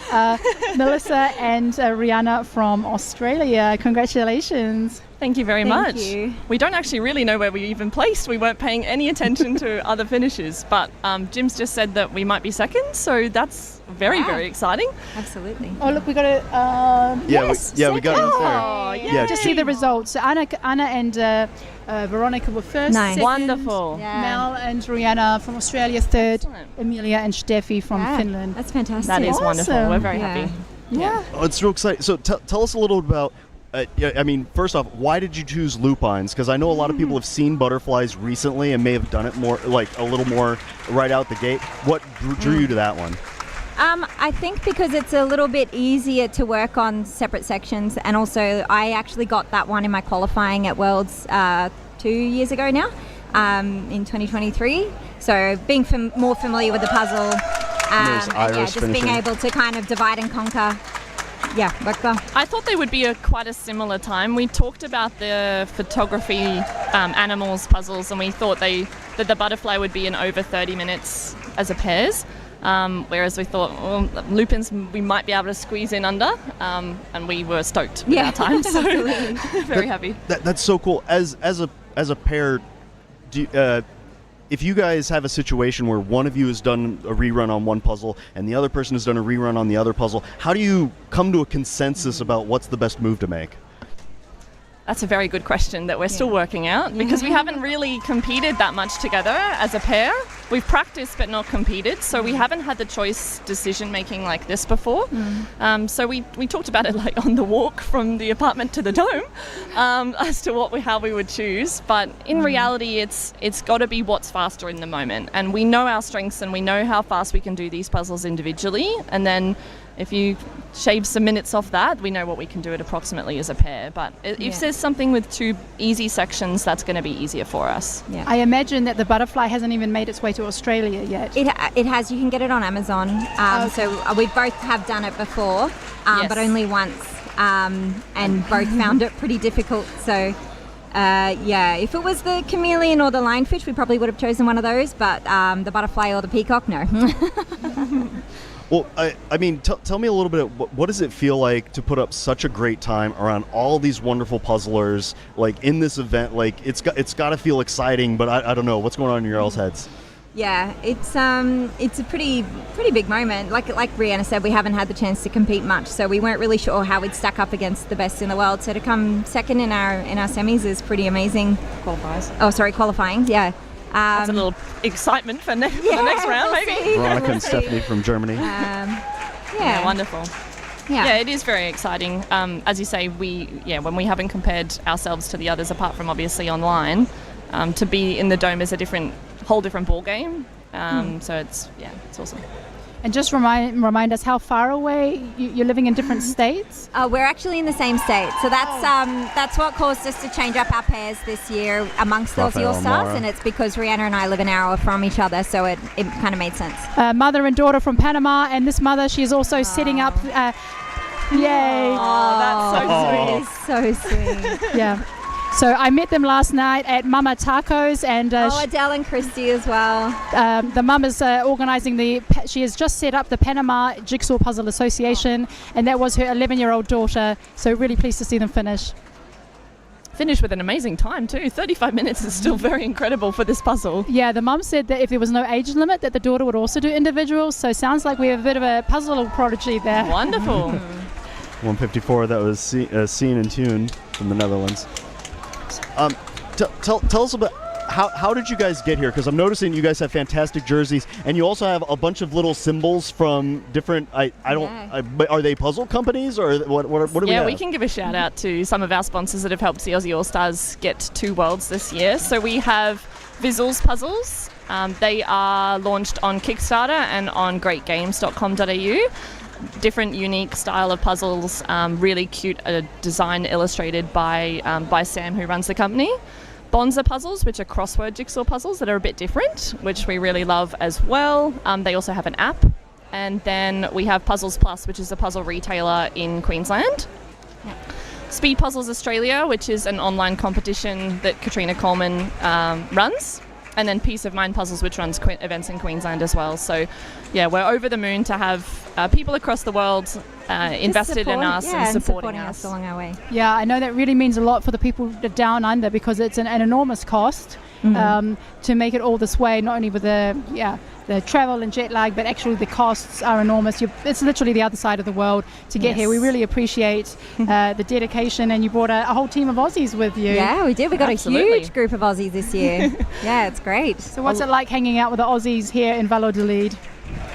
Melissa and Rihanna from Australia. Congratulations. Thank you very much. you. We don't actually really know where we even placed. We weren't paying any attention to other finishes, but Jim's just said that we might be second, so that's very, very exciting. Absolutely. Oh, look, we got it. We got it up there. Oh, Yeah, Just see the results. So Anna and Veronica were first. Nice. Second, Wonderful. Yeah. Mel and Rihanna from Australia third. Excellent. Amelia and Steffi from Finland. That's fantastic. That is wonderful. Awesome. We're very Yeah. happy. Yeah. Oh, it's real exciting. So tell us a little about. I mean, first off, why did you choose lupines? Because I know a lot of people have seen butterflies recently and may have done it more, like a little more right out the gate. What drew you to that one? I think because it's a little bit easier to work on separate sections, and also I actually got that one in my qualifying at Worlds 2 years ago now, in 2023. So being more familiar with the puzzle, There's and Iris just being finishing. able to kind of divide and conquer. Yeah, worked well. I thought they would be quite a similar time. We talked about the photography animals puzzles, and we thought that the butterfly would be in over 30 minutes as a pairs. Whereas we thought, well, lupins we might be able to squeeze in under, and we were stoked with our time. So very happy. That's so cool. As a pair, if you guys have a situation where one of you has done a rerun on one puzzle and the other person has done a rerun on the other puzzle, how do you come to a consensus about what's the best move to make? That's a very good question that we're still working out, because we haven't really competed that much together as a pair. We've practiced but not competed, so we haven't had the choice decision making like this before. So we talked about it like on the walk from the apartment to the dome, as to how we would choose. But in reality, it's got to be what's faster in the moment, and we know our strengths and we know how fast we can do these puzzles individually, and then if you shave some minutes off that, we know what we can do it approximately as a pair. But if there's something with two easy sections, that's going to be easier for us. Yeah. I imagine that the butterfly hasn't even made its way to Australia yet. It has. You can get it on Amazon. So we both have done it before, but only once, and both found it pretty difficult. So if it was the chameleon or the lionfish, we probably would have chosen one of those, but the butterfly or the peacock, no. Well, I mean, tell me a little bit. What does it feel like to put up such a great time around all these wonderful puzzlers, like in this event? Like it's got to feel exciting, but I don't know what's going on in your all's heads. Yeah, it's a pretty big moment. Like Brianna said, we haven't had the chance to compete much, so we weren't really sure how we'd stack up against the best in the world. So to come second in our semis is pretty amazing. Qualifying. Yeah. That's a little excitement for the next round, maybe. Veronica and Stephanie from Germany. Yeah, wonderful. Yeah, it is very exciting. As you say, when we haven't compared ourselves to the others, apart from obviously online, to be in the dome is a whole different ball game. So it's awesome. And just remind us how far away you're living in different states. We're actually in the same state, so that's what caused us to change up our pairs this year amongst the Aussie All-Stars, and it's because Rihanna and I live an hour from each other, so it kind of made sense. Mother and daughter from Panama, and this mother, she is also setting up. Yay! Oh, that's so sweet. So sweet. Yeah. So I met them last night at Mama Tacos, and Adele and Christy as well. the mum is organising she has just set up the Panama Jigsaw Puzzle Association, and that was her 11-year-old daughter. So really pleased to see them finish. Finished with an amazing time too. 35 minutes is still very incredible for this puzzle. Yeah, the mum said that if there was no age limit, that the daughter would also do individuals. So sounds like we have a bit of a puzzle prodigy there. Wonderful. 154. That was Scene and Tune from the Netherlands. Tell us about how did you guys get here? Because I'm noticing you guys have fantastic jerseys, and you also have a bunch of little symbols from different. Are they puzzle companies or what do we have? Yeah, we can give a shout out to some of our sponsors that have helped the Aussie All-Stars get to Worlds this year. So we have Visuals Puzzles. They are launched on Kickstarter and on greatgames.com.au. Different unique style of puzzles, really cute design illustrated by Sam, who runs the company. Bonza puzzles, which are crossword jigsaw puzzles that are a bit different, which we really love as well. They also have an app. And then we have Puzzles Plus, which is a puzzle retailer in Queensland. Yeah. Speed Puzzles Australia, which is an online competition that Katrina Coleman runs. and then Peace of Mind Puzzles, which runs events in Queensland as well. So, yeah, we're over the moon to have people across the world invested in us and supporting us along our way. Yeah, I know that really means a lot for the people down under, because it's an enormous cost to make it all this way, not only with the travel and jet lag, but actually the costs are enormous. It's literally the other side of the world to get here. We really appreciate the dedication, and you brought a whole team of Aussies with you. Yeah, we did. We got a huge group of Aussies this year. Yeah, it's great. So what's it like hanging out with the Aussies here in Valladolid?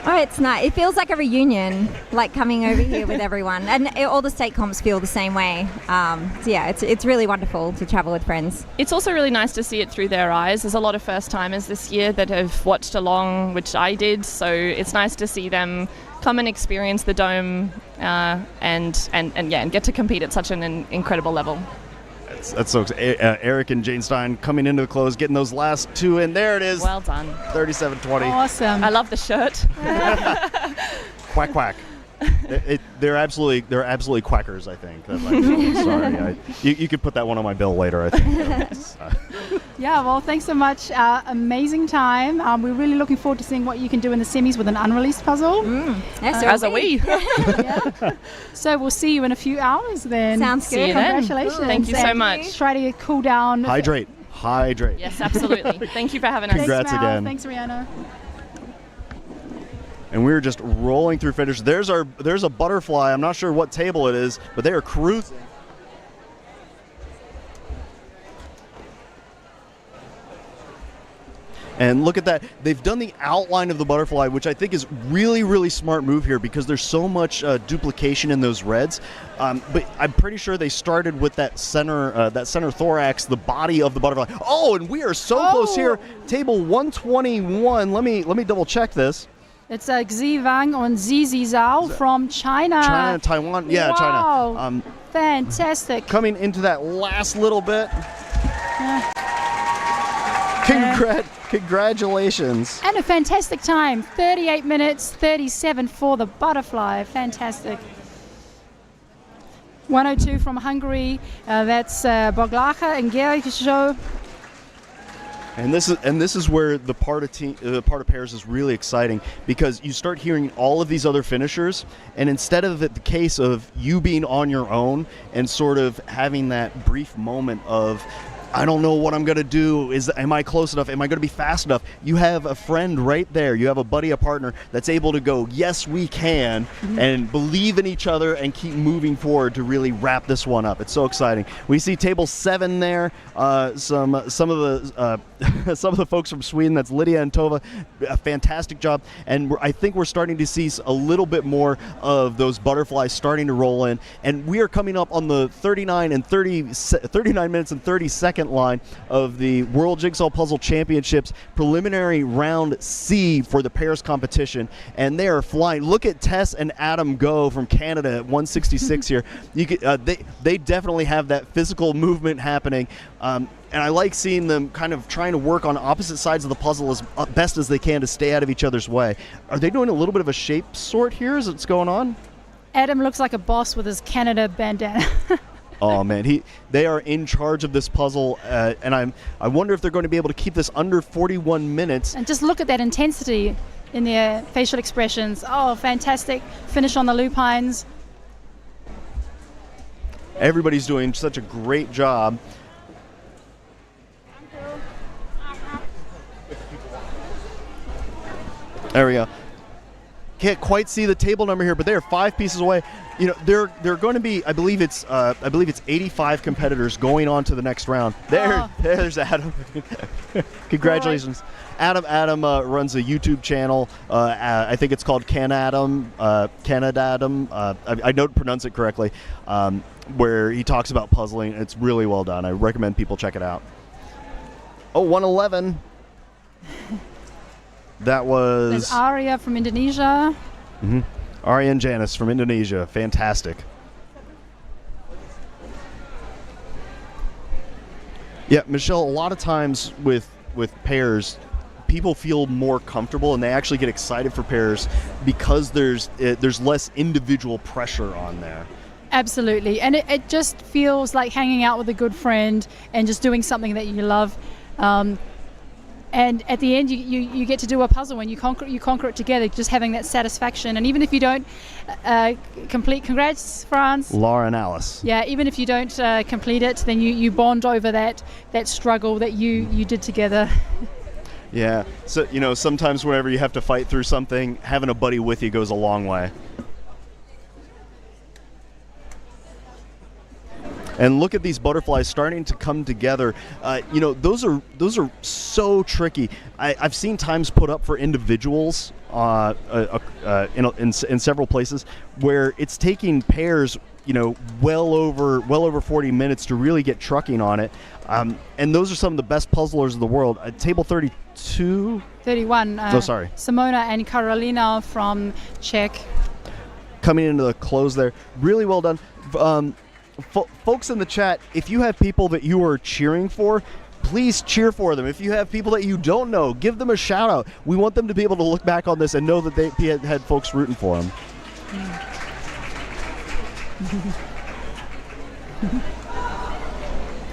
Oh, it's nice. It feels like a reunion, like coming over here with everyone. And all the state comps feel the same way. So yeah, it's really wonderful to travel with friends. It's also really nice to see it through their eyes. There's a lot of first-timers this year that have watched along, which I did. So it's nice to see them come and experience the Dome and get to compete at such an incredible level. That's so Eric and Jane Stein coming into the close, getting those last two in. There it is. Well done. 37-20. Awesome. I love the shirt. Quack quack. They're absolutely quackers, I think. Sorry, you could put that one on my bill later, I think. Yeah, well, thanks so much. Amazing time. We're really looking forward to seeing what you can do in the semis with an unreleased puzzle. Yes, as are we. Yeah. So we'll see you in a few hours then. Sounds See good. you then. Congratulations. Thank you so much. Try to cool down. Hydrate. Yes, absolutely. Thank you for having us. Congrats Thanks, Mel. again. Thanks, Rihanna. And we're just rolling through finishes. There's a butterfly. I'm not sure what table it is, but they are cruising. And look at that. They've done the outline of the butterfly, which I think is really, really smart move here, because there's so much duplication in those reds. But I'm pretty sure they started with that center thorax, the body of the butterfly. Oh, and we are so close here. Table 121. Let me double check this. It's Xi Wang and Zizi Zhao from China. China, Taiwan. Yeah, wow. China. Fantastic. Coming into that last little bit. Congratulations. And a fantastic time. 38 minutes, 37 for the butterfly. Fantastic. 102 from Hungary. That's Boglacha and Jigsaw. And this is where the part of pairs is really exciting, because you start hearing all of these other finishers, and instead of the case of you being on your own and sort of having that brief moment of, I don't know what I'm going to do. Am I close enough? Am I going to be fast enough? You have a friend right there. You have a buddy, a partner that's able to go, yes, we can, and believe in each other and keep moving forward to really wrap this one up. It's so exciting. We see table 7 there. Some of the folks from Sweden. That's Lydia and Tova. A fantastic job. And I think we're starting to see a little bit more of those butterflies starting to roll in. And we are coming up on the 39 minutes and 30 second line of the World Jigsaw Puzzle Championships preliminary round C for the pairs competition, and they are flying. Look at Tess and Adam go from Canada at 166 here. You could, they definitely have that physical movement happening, and I like seeing them kind of trying to work on opposite sides of the puzzle as best as they can to stay out of each other's way. Are they doing a little bit of a shape sort here as it's going on? Adam looks like a boss with his Canada bandana. Oh man, they are in charge of this puzzle, and I wonder if they're going to be able to keep this under 41 minutes. And just look at that intensity in their facial expressions. Oh, fantastic finish on the lupines. Everybody's doing such a great job. There we go. Can't quite see the table number here, but they are 5 pieces away. You know, they're going to be, I believe it's 85 competitors going on to the next round. There's Adam. Congratulations. Adam runs a YouTube channel. I think it's called Canadam. I don't pronounce it correctly. Where he talks about puzzling. It's really well done. I recommend people check it out. Oh, 111. That was... There's Arya from Indonesia. Mm-hmm. Arya and Janice from Indonesia. Fantastic. Yeah, Michelle, a lot of times with pairs, people feel more comfortable and they actually get excited for pairs because there's less individual pressure on there. Absolutely. And it just feels like hanging out with a good friend and just doing something that you love. and at the end you get to do a puzzle and you conquer it together, just having that satisfaction. And even if you don't complete, congrats France, Laura and Alice. Yeah, even if you don't complete it, then you bond over that struggle that you did together. Yeah, so sometimes whenever you have to fight through something, having a buddy with you goes a long way. And look at these butterflies starting to come together. Those are so tricky. I've seen times put up for individuals in several places where it's taking pairs, well over 40 minutes to really get trucking on it. And those are some of the best puzzlers in the world. Table 31. Sorry. Simona and Karolina from Czech. Coming into the close there. Really well done. Folks in the chat, if you have people that you are cheering for, please cheer for them. If you have people that you don't know, give them a shout out. We want them to be able to look back on this and know that they had folks rooting for them.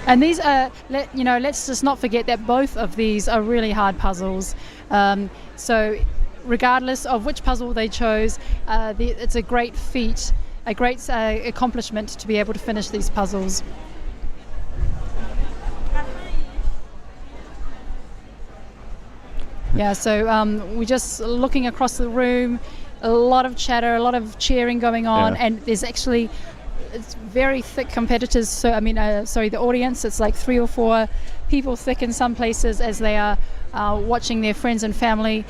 And these are, let's just not forget that both of these are really hard puzzles. So regardless of which puzzle they chose, it's a great feat, a great accomplishment to be able to finish these puzzles. Yeah, so we're just looking across the room, a lot of chatter, a lot of cheering going on, and there's actually, it's very thick competitors. So the audience, it's like 3 or 4 people thick in some places as they are watching their friends and family.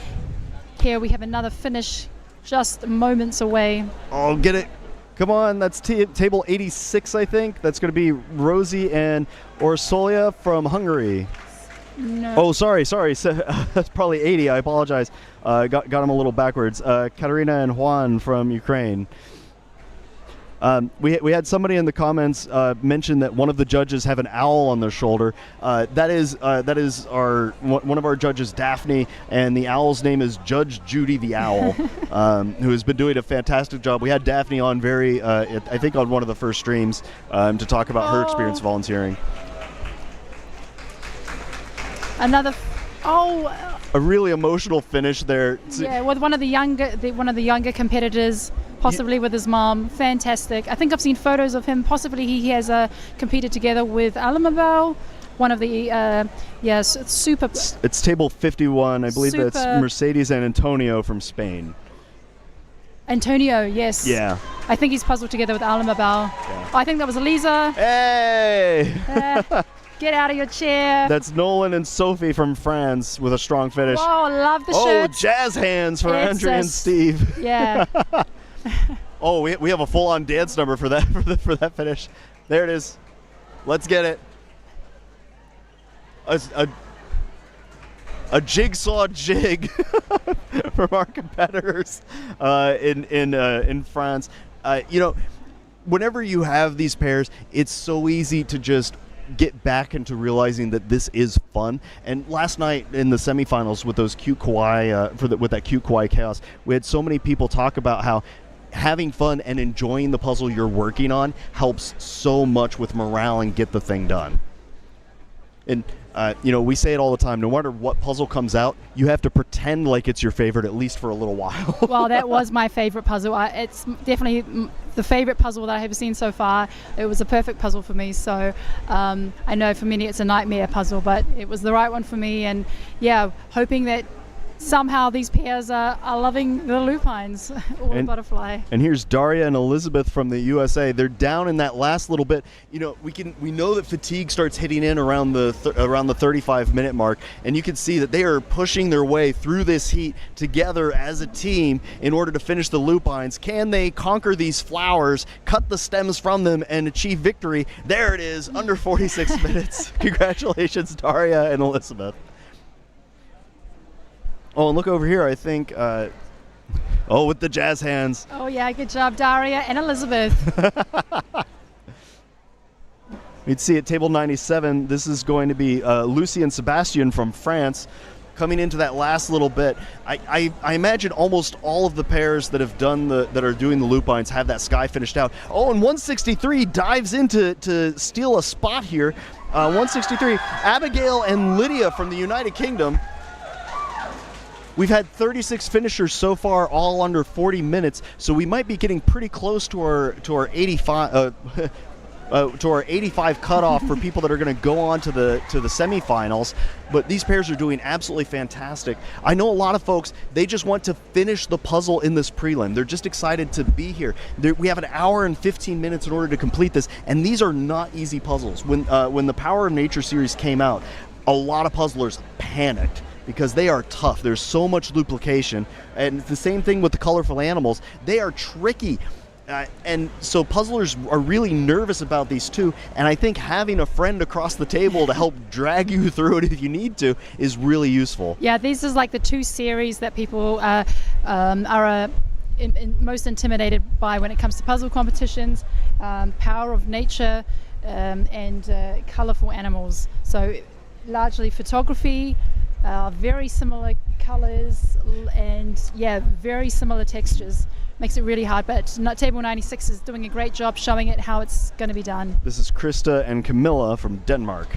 Here we have another finish just moments away. Oh, get it. Come on, that's table 86, I think. That's going to be Rosie and Orsolia from Hungary. No. Oh, sorry. So, that's probably 80. I apologize. Got them a little backwards. Katarina and Juan from Ukraine. We had somebody in the comments mention that one of the judges have an owl on their shoulder. That is one of our judges, Daphne, and the owl's name is Judge Judy the Owl, who has been doing a fantastic job. We had Daphne on I think on one of the first streams to talk about her experience volunteering. A really emotional finish there. Yeah, with one of the younger competitors, possibly with his mom. Fantastic. I think I've seen photos of him. Possibly he has competed together with Alamabel, one of the super. It's table 51. I believe that's Mercedes and Antonio from Spain. Antonio, yes. Yeah. I think he's puzzled together with Alamabel. Yeah. I think that was Elisa. Hey! Get out of your chair. That's Nolan and Sophie from France with a strong finish. Oh, love the shirts. Oh, jazz hands for Andrea and Steve. Yeah. Oh, we have a full-on dance number for that for that finish. There it is. Let's get it. A jigsaw jig from our competitors in France. Whenever you have these pairs, it's so easy to just get back into realizing that this is fun. And last night in the semifinals with those cute kawaii with that cute kawaii chaos, we had so many people talk about how having fun and enjoying the puzzle you're working on helps so much with morale and get the thing done. And we say it all the time, no matter what puzzle comes out, you have to pretend like it's your favorite, at least for a little while. Well, that was my favorite puzzle. It's definitely the favorite puzzle that I have seen so far. It was a perfect puzzle for me. So I know for many it's a nightmare puzzle, but it was the right one for me. And yeah, hoping that somehow these pairs are loving the lupines or the butterfly. And here's Daria and Elizabeth from the USA. They're down in that last little bit. We know that fatigue starts hitting in around the 35-minute mark, and you can see that they are pushing their way through this heat together as a team in order to finish the lupines. Can they conquer these flowers, cut the stems from them, and achieve victory? There it is, under 46 minutes. Congratulations, Daria and Elizabeth. Oh, and look over here, I think, with the jazz hands. Oh, yeah, good job, Daria and Elizabeth. We'd see at table 97, this is going to be Lucy and Sebastian from France coming into that last little bit. I imagine almost all of the pairs that have that are doing the lupines have that sky finished out. Oh, and 163 dives in to steal a spot here. 163, Abigail and Lydia from the United Kingdom. We've had 36 finishers so far, all under 40 minutes, so we might be getting pretty close to our 85 to our 85 cutoff for people that are going to go on to the semifinals. But these pairs are doing absolutely fantastic. I know a lot of folks, they just want to finish the puzzle in this prelim. They're just excited to be here. We have an hour and 15 minutes in order to complete this, and these are not easy puzzles. When the Power of Nature series came out, a lot of puzzlers panicked because they are tough. There's so much duplication, and it's the same thing with the colorful animals. They are tricky. And so puzzlers are really nervous about these too, and I think having a friend across the table to help drag you through it if you need to is really useful. Yeah, these is like the two series that people are most intimidated by when it comes to puzzle competitions, Power of Nature and colorful animals. So largely photography, very similar colors, and yeah, very similar textures. Makes it really hard, but Table 96 is doing a great job showing it how it's going to be done. This is Krista and Camilla from Denmark.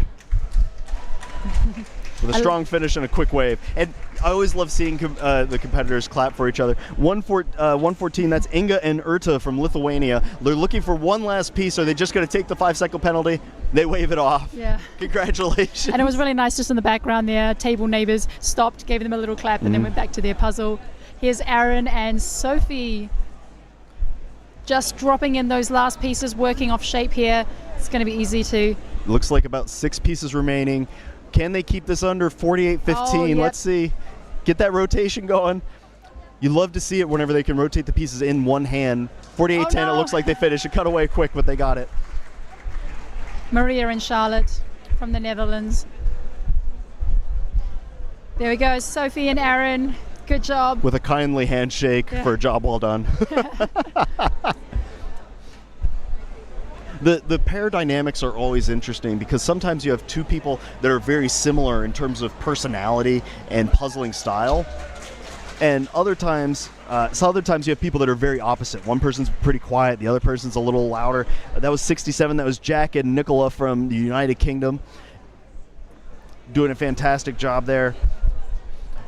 With a strong finish and a quick wave. And I always love seeing the competitors clap for each other. 114, that's Inga and Urta from Lithuania. They're looking for one last piece. Are they just going to take the 5-second penalty? They wave it off. Yeah. Congratulations. And it was really nice just in the background there. Table neighbors stopped, gave them a little clap, and then went back to their puzzle. Here's Aaron and Sophie just dropping in those last pieces, working off shape here. It's going to be easy to... Looks like about 6 pieces remaining. Can they keep this under 48-15? Oh, yep. Let's see. Get that rotation going. You love to see it whenever they can rotate the pieces in one hand. 48-10, Oh, no. It looks like they finished. It cut away quick, but they got it. Maria and Charlotte from the Netherlands. There we go, Sophie and Aaron. Good job. With a kindly handshake for a job well done. The pair dynamics are always interesting because sometimes you have two people that are very similar in terms of personality and puzzling style. And other times you have people that are very opposite. One person's pretty quiet, the other person's a little louder. That was 67, that was Jack and Nicola from the United Kingdom. Doing a fantastic job there.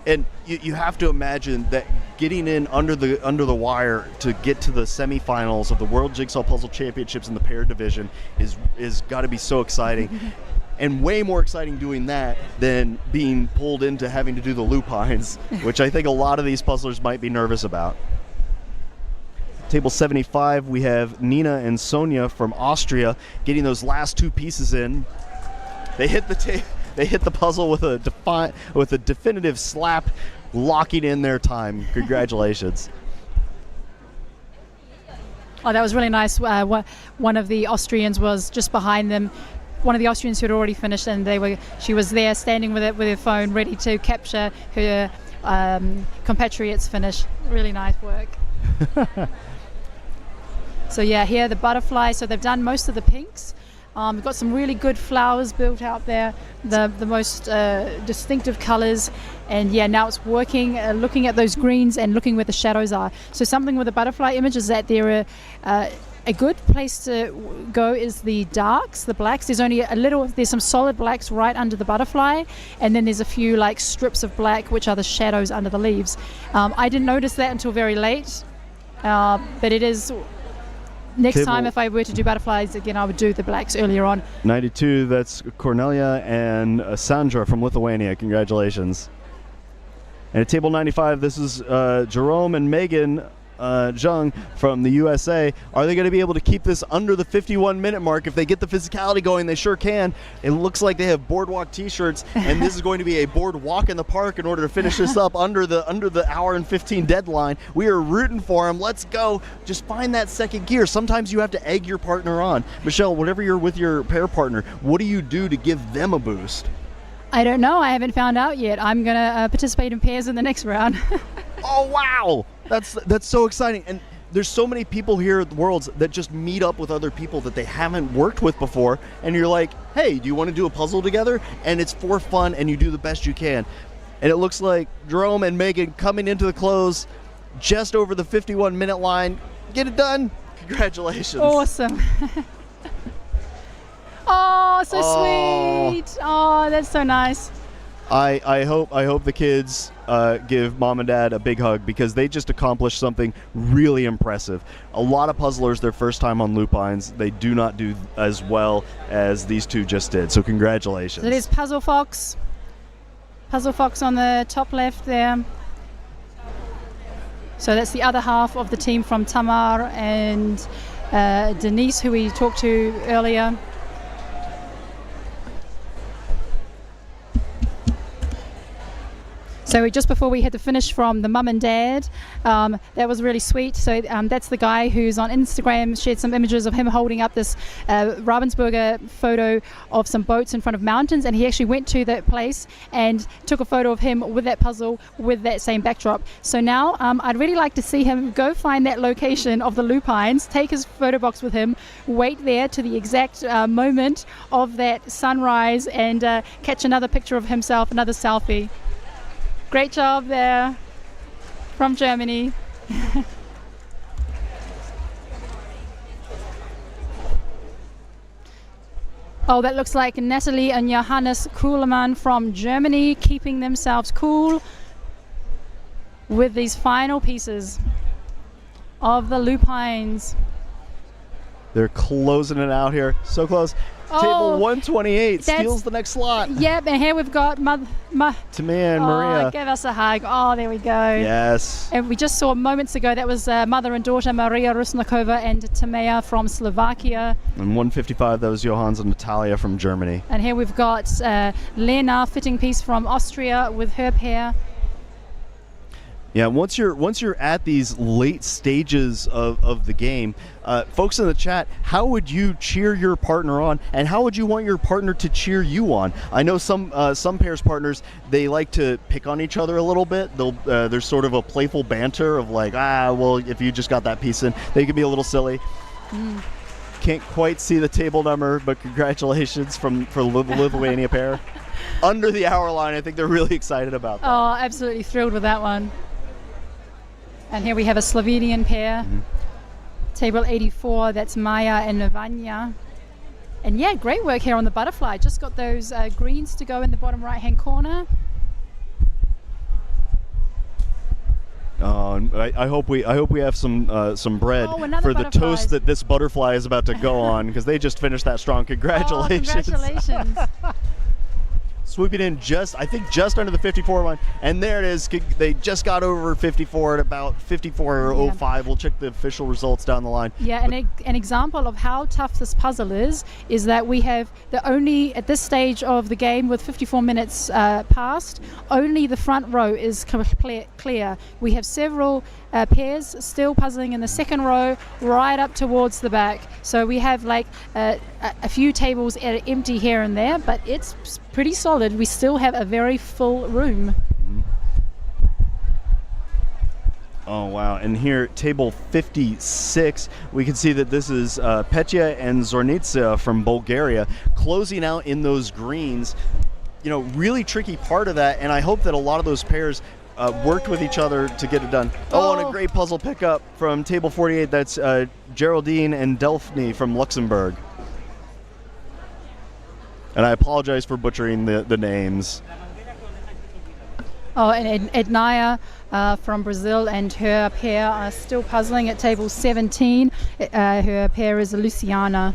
And you have to imagine that getting in under the wire to get to the semifinals of the World Jigsaw Puzzle Championships in the pair division is got to be so exciting. And way more exciting doing that than being pulled into having to do the lupines, which I think a lot of these puzzlers might be nervous about. Table 75, we have Nina and Sonia from Austria getting those last 2 pieces in. They hit the puzzle with a definitive slap, locking in their time. Congratulations. Oh, that was really nice. One of the Austrians was just behind them. One of the Austrians who had already finished, and she was there standing with her phone, ready to capture her compatriot's finish. Really nice work. So yeah, here the butterfly. So they've done most of the pinks. We've got some really good flowers built out there, the most distinctive colors, and yeah, now it's working, looking at those greens and looking where the shadows are. So something with the butterfly image is that there are a good place to go is the darks, the blacks. There's some solid blacks right under the butterfly, and then there's a few like strips of black, which are the shadows under the leaves. I didn't notice that until very late, but it is. Next time, if I were to do butterflies again, I would do the blacks earlier on. 92, that's Cornelia and Sandra from Lithuania. Congratulations. And at table 95, this is Jerome and Megan Zhang from the USA. Are they going to be able to keep this under the 51-minute mark? If they get the physicality going, they sure can. It looks like they have boardwalk t-shirts, and this is going to be a boardwalk in the park in order to finish this up under the hour and 15 deadline. We are rooting for them. Let's go. Just find that second gear. Sometimes you have to egg your partner on. Michelle, whenever you're with your pair partner, what do you do to give them a boost? I don't know. I haven't found out yet. I'm going to participate in pairs in the next round. Oh, wow. That's so exciting. And there's so many people here at the Worlds that just meet up with other people that they haven't worked with before. And you're like, hey, do you want to do a puzzle together? And it's for fun, and you do the best you can. And it looks like Jerome and Megan coming into the close just over the 51-minute line. Get it done. Congratulations. Awesome. Oh, so sweet. Oh, that's so nice. I hope the kids give mom and dad a big hug because they just accomplished something really impressive. A lot of puzzlers, their first time on lupines, they do not do as well as these two just did. So congratulations. So there's Puzzle Fox. Puzzle Fox on the top left there. So that's the other half of the team from Tamar and Denise, who we talked to earlier. So just before we had to finish from the mum and dad, that was really sweet. So that's the guy who's on Instagram, shared some images of him holding up this Ravensburger photo of some boats in front of mountains, and he actually went to that place and took a photo of him with that puzzle with that same backdrop. So now I'd really like to see him go find that location of the lupines, take his photo box with him, wait there to the exact moment of that sunrise, and catch another picture of himself, another selfie. Great job there from Germany. Oh, that looks like Natalie and Johannes Kuhlemann from Germany keeping themselves cool with these final pieces of the lupines. They're closing it out here. So close. Table 128 steals the next slot. Yep, and here we've got Tamea and Maria. Give us a hug. Oh, there we go. Yes. And we just saw moments ago, that was mother and daughter, Maria Rusnakova and Tamea from Slovakia. And 155, that was Johannes and Natalia from Germany. And here we've got Lena, fitting piece from Austria with her pair. Yeah, once you're at these late stages of the game, folks in the chat, how would you cheer your partner on, and how would you want your partner to cheer you on? I know some pairs partners, they like to pick on each other a little bit. There's sort of a playful banter of like, well, if you just got that piece in, they can be a little silly. Can't quite see the table number, but congratulations for the Lithuania pair. Under the hour line, I think they're really excited about that. Oh, absolutely thrilled with that one. And here we have a Slovenian pair. Table 84, that's Maya and Vanya. And yeah, great work here on the butterfly. Just got those greens to go in the bottom right-hand corner. I hope we have some bread for the toast that this butterfly is about to go on, because they just finished that strong. Congratulations. Congratulations. Swooping in just under the 54 line, and there it is. They just got over 54 at about 54.05. Yeah. We'll check the official results down the line. Yeah, and an example of how tough this puzzle is that we have at this stage of the game, with 54 minutes passed, only the front row is clear. We have several pairs still puzzling in the second row right up towards the back. So we have like a few tables empty here and there, but it's pretty solid. We still have a very full room. Oh, wow. And here, table 56, we can see that this is Petya and Zornitsa from Bulgaria closing out in those greens. You know, really tricky part of that, and I hope that a lot of those pairs worked with each other to get it done. Oh, and a great puzzle pickup from table 48. That's Geraldine and Delphine from Luxembourg. And I apologize for butchering the names. Oh, and Ednaya from Brazil and her pair are still puzzling at table 17. Her pair is Luciana.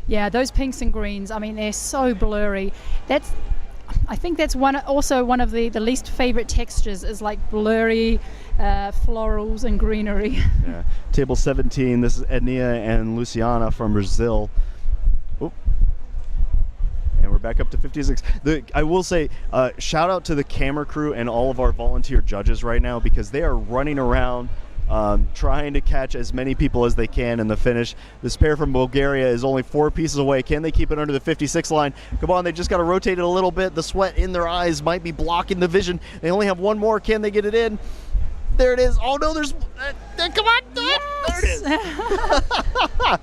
Yeah, those pinks and greens, I mean, they're so blurry. I think that's one of the least favorite textures, is like blurry florals and greenery. Yeah. Table 17, this is Ednia and Luciana from Brazil. Oop. And we're back up to 56. I will say, shout out to the camera crew and all of our volunteer judges right now, because they are running around trying to catch as many people as they can in the finish. This pair from Bulgaria is only 4 pieces away. Can they keep it under the 56 line? Come on, they just got to rotate it a little bit. The sweat in their eyes might be blocking the vision. They only have one more. Can they get it in? There it is. Oh no, there's come on. Yes. There it is.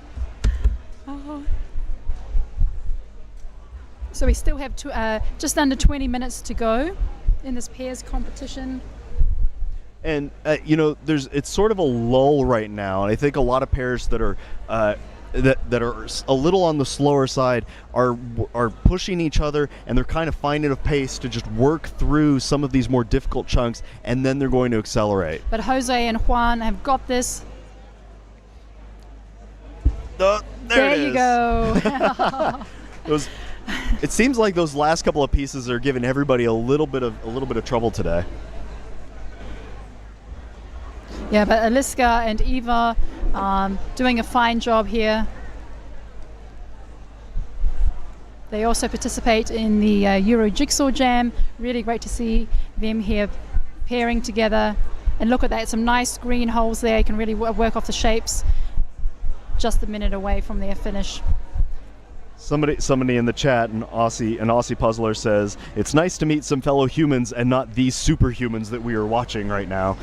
So we still have just under 20 minutes to go in this pairs competition. And it's sort of a lull right now, and I think a lot of pairs that are that are a little on the slower side are pushing each other, and they're kind of finding a pace to just work through some of these more difficult chunks, and then they're going to accelerate. But Jose and Juan have got this. There it you is. go. It seems like those last couple of pieces are giving everybody a little bit of trouble today. Yeah, but Aliska and Eva doing a fine job here. They also participate in the Euro Jigsaw Jam. Really great to see them here pairing together. And look at that, some nice green holes there. You can really work off the shapes. Just a minute away from their finish. Somebody in the chat, an Aussie puzzler says, it's nice to meet some fellow humans and not these superhumans that we are watching right now,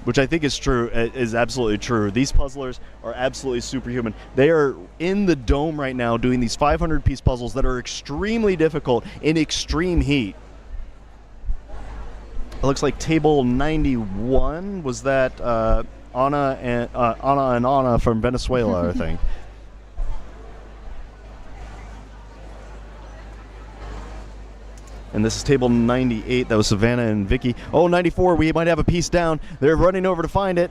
which I think is true, is absolutely true. These puzzlers are absolutely superhuman. They are in the dome right now doing these 500-piece puzzles that are extremely difficult in extreme heat. It looks like table 91 was that Ana and Ana from Venezuela, I think. And this is table 98. That was Savannah and Vicky. Oh, 94. We might have a piece down. They're running over to find it.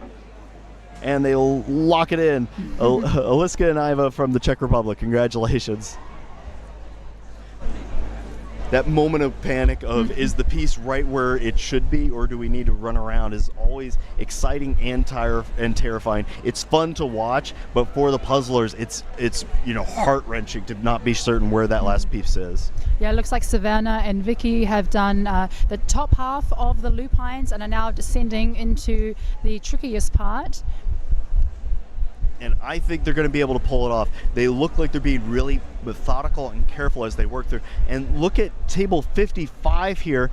And they'll lock it in. Aliska and Iva from the Czech Republic. Congratulations. That moment of panic of, is the piece right where it should be, or do we need to run around, is always exciting and terrifying. It's fun to watch, but for the puzzlers, it's heart-wrenching to not be certain where that last piece is. Yeah, it looks like Savannah and Vicky have done the top half of the lupines and are now descending into the trickiest part. And I think they're going to be able to pull it off. They look like they're being really methodical and careful as they work through. And look at table 55 here.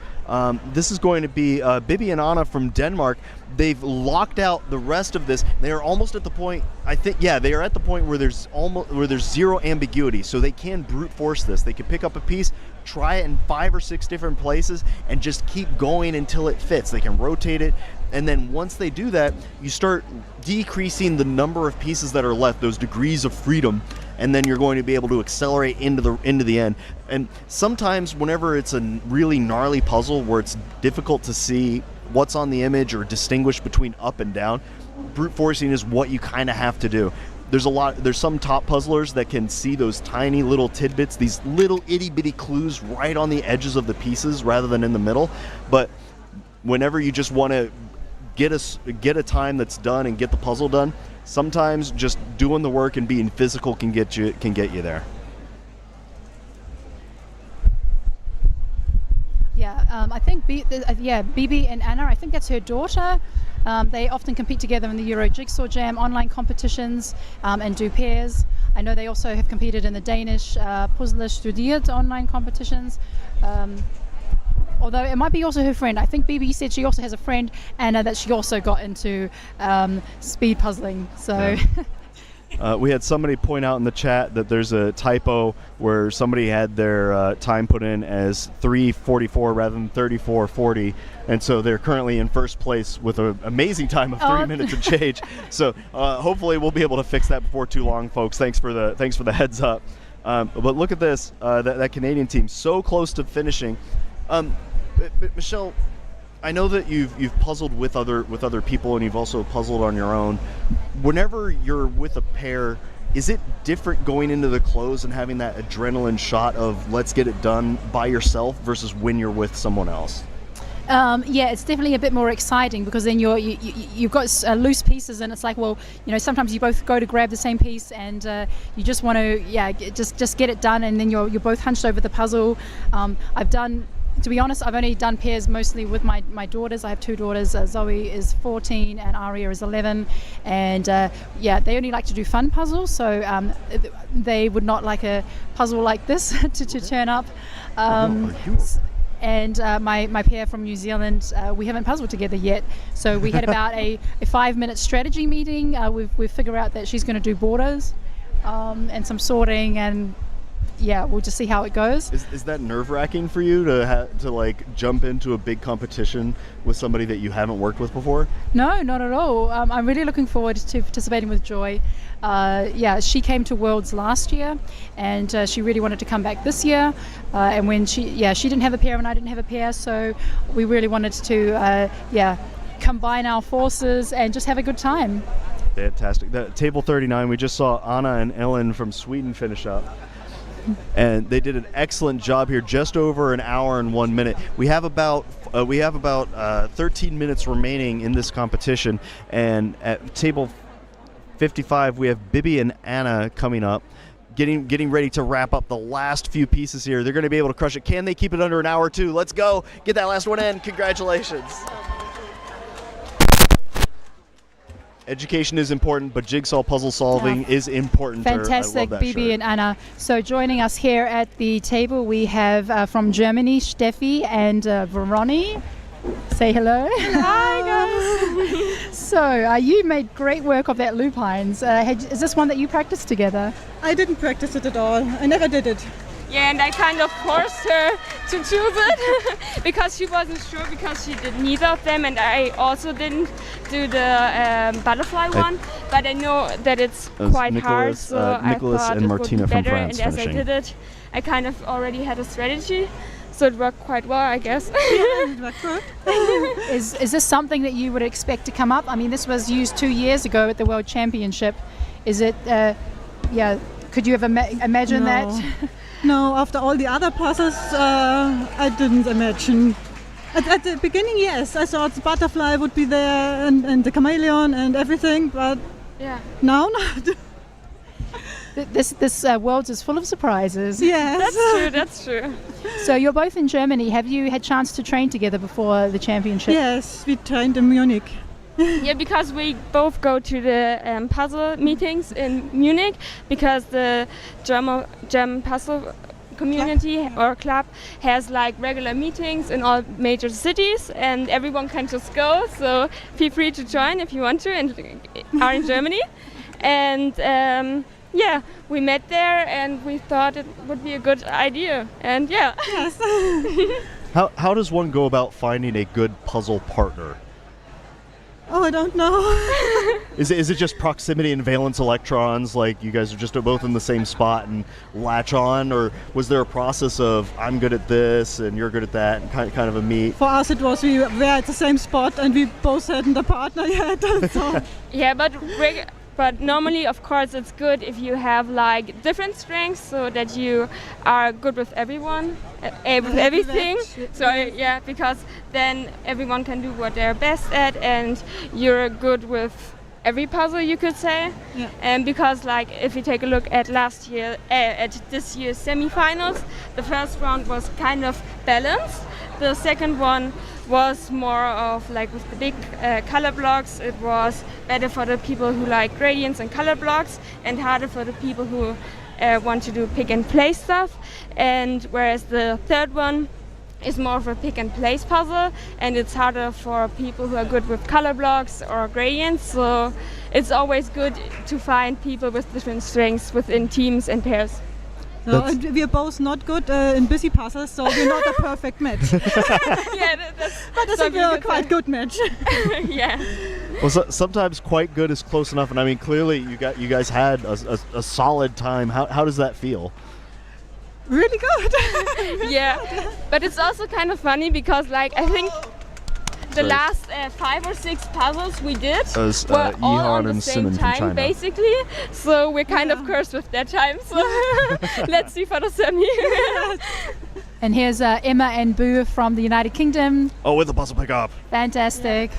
This is going to be Bibi and Anna from Denmark. They've locked out the rest of this. They are almost at the point, they are at the point where there's zero ambiguity. So they can brute force this. They can pick up a piece, try it in 5 or 6 different places, and just keep going until it fits. They can rotate it. And then once they do that, you start decreasing the number of pieces that are left, those degrees of freedom, and then you're going to be able to accelerate into the end. And sometimes whenever it's a really gnarly puzzle where it's difficult to see what's on the image or distinguish between up and down, brute forcing is what you kind of have to do. There's some top puzzlers that can see those tiny little tidbits, these little itty-bitty clues right on the edges of the pieces rather than in the middle. But whenever you just want to get a time that's done and get the puzzle done, sometimes just doing the work and being physical can get you there. Yeah, I think Bibi and Anna, I think that's her daughter. They often compete together in the Euro Jigsaw Jam online competitions and do pairs. I know they also have competed in the Danish Puzzler Studiert online competitions. Although it might be also her friend. I think Bibi said she also has a friend, Anna, that she also got into speed puzzling. So. Yeah. We had somebody point out in the chat that there's a typo where somebody had their time put in as 3:44 rather than 34:40, and so they're currently in first place with an amazing time of 3 minutes and change. So hopefully we'll be able to fix that before too long, folks. Thanks for the heads up. But look at this, that Canadian team so close to finishing. Michelle, I know that you've puzzled with other people, and you've also puzzled on your own. Whenever you're with a pair, is it different going into the close and having that adrenaline shot of let's get it done by yourself versus when you're with someone else? Yeah, it's definitely a bit more exciting because then you've got loose pieces, and it's like, well, sometimes you both go to grab the same piece, and you just want to, just get it done, and then you're both hunched over the puzzle. To be honest, I've only done pairs mostly with my daughters. I have 2 daughters. Zoe is 14 and Aria is 11. And they only like to do fun puzzles. So they would not like a puzzle like this to turn up. And my pair from New Zealand, we haven't puzzled together yet. So we had about a 5-minute strategy meeting. We've figured out that she's going to do borders and some sorting, and we'll just see how it goes. Is that nerve-wracking for you to like jump into a big competition with somebody that you haven't worked with before? No, not at all. I'm really looking forward to participating with Joy. She came to Worlds last year, and she really wanted to come back this year. And when she didn't have a pair and I didn't have a pair, so we really wanted to combine our forces and just have a good time. Fantastic. Table 39, we just saw Anna and Ellen from Sweden finish up. And they did an excellent job here, just over an hour and 1 minute. We have about 13 minutes remaining in this competition, and at table 55 we have Bibi and Anna coming up, getting ready to wrap up the last few pieces here. They're going to be able to crush it. Can they keep it under an hour too? Let's go get that last one in. Congratulations. Education is important, but jigsaw puzzle solving is important. Fantastic, Bibi and Anna. So joining us here at the table, we have from Germany, Steffi and Veroni. Say hello. Hi, guys. So you made great work of that lupines. Is this one that you practiced together? I didn't practice it at all. I never did it. Yeah, and I kind of forced her to choose it because she wasn't sure, because she did neither of them, and I also didn't do the butterfly one. But I know that it's quite hard, so Nicholas I thought and it Martina would be from better. France and as finishing. I did it, I kind of already had a strategy, so it worked quite well, I guess. It worked good. Is this something that you would expect to come up? I mean, this was used 2 years ago at the World Championship. Is it? Could you have imagined that? No, after all the other puzzles, I didn't imagine. At the beginning, yes, I thought the butterfly would be there and the chameleon and everything, but now not. This Worlds is full of surprises. Yes. That's true. So you're both in Germany. Have you had chance to train together before the championship? Yes, we trained in Munich. Yeah, because we both go to the puzzle meetings in Munich, because the German puzzle community or club has like regular meetings in all major cities, and everyone can just go. So feel free to join if you want to and are in Germany. And we met there and we thought it would be a good idea. And Yes. How does one go about finding a good puzzle partner? Oh, I don't know. Is it just proximity and valence electrons, like you guys are just both in the same spot and latch on, or was there a process of I'm good at this and you're good at that, and kind of a meet? For us, it was we were at the same spot and we both hadn't a partner yet. So. Yeah, but normally, of course, it's good if you have like different strengths, so that you are good with everyone, with everything. So because then everyone can do what they're best at, and you're good with every puzzle, you could say. Yeah. And because like if you take a look at this year's semi-finals, the first round was kind of balanced. The second one was more of like with the big color blocks. It was better for the people who like gradients and color blocks, and harder for the people who want to do pick and place stuff. And whereas the third one is more of a pick and place puzzle, and it's harder for people who are good with color blocks or gradients. So it's always good to find people with different strengths within teams and pairs. No, and we are both not good in busy puzzles, so we're not a perfect match. But I think we're a quite good match. Yeah. Well, sometimes quite good is close enough, and I mean, clearly you guys had a solid time. How does that feel? Really good. Yeah, but it's also kind of funny because like I think the last 5 or 6 puzzles we did were all on the same time, basically. So we're kind of cursed with that time. So let's see for the semi. And here's Emma and Boo from the United Kingdom. Oh, with the puzzle pickup. Fantastic.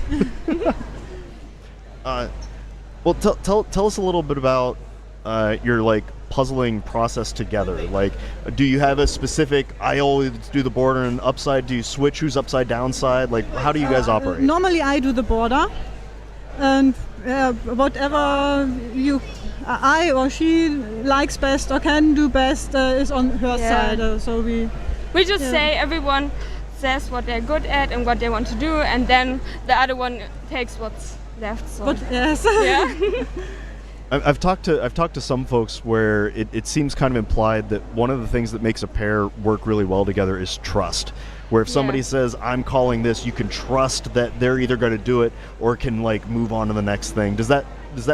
Well, tell us a little bit about your like puzzling process together. Like, do you have a specific, I always do the border and upside, do you switch who's upside down side? Like, how do you guys operate? Normally I do the border, and whatever I or she likes best or can do best is on her side. So we just say everyone says what they're good at and what they want to do, and then the other one takes what's left. So. Yes. Yeah. I've talked to some folks where it seems kind of implied that one of the things that makes a pair work really well together is trust. Where if somebody says, I'm calling this, you can trust that they're either going to do it or can like move on to the next thing. Does that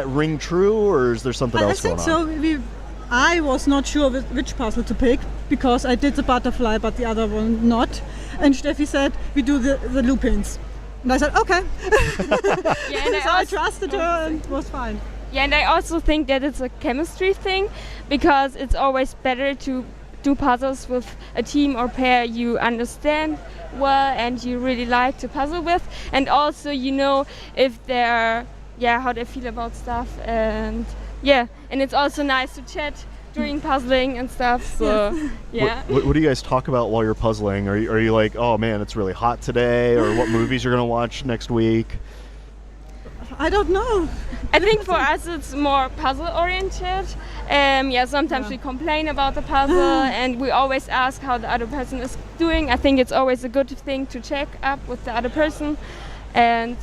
ring true, or is there something else going on? I think so. I was not sure which puzzle to pick because I did the butterfly but the other one not. And Steffi said, we do the lupins. And I said, okay. Yeah, so I trusted her and it was fine. Yeah, and I also think that it's a chemistry thing because it's always better to do puzzles with a team or pair you understand well and you really like to puzzle with. And also, you know, if they're, how they feel about stuff. And and it's also nice to chat during puzzling and stuff. So, What do you guys talk about while you're puzzling? Are you like, oh man, it's really hot today? Or what movies you're going to watch next week? I don't know. I think for us it's more puzzle oriented. Sometimes we complain about the puzzle and we always ask how the other person is doing. I think it's always a good thing to check up with the other person. And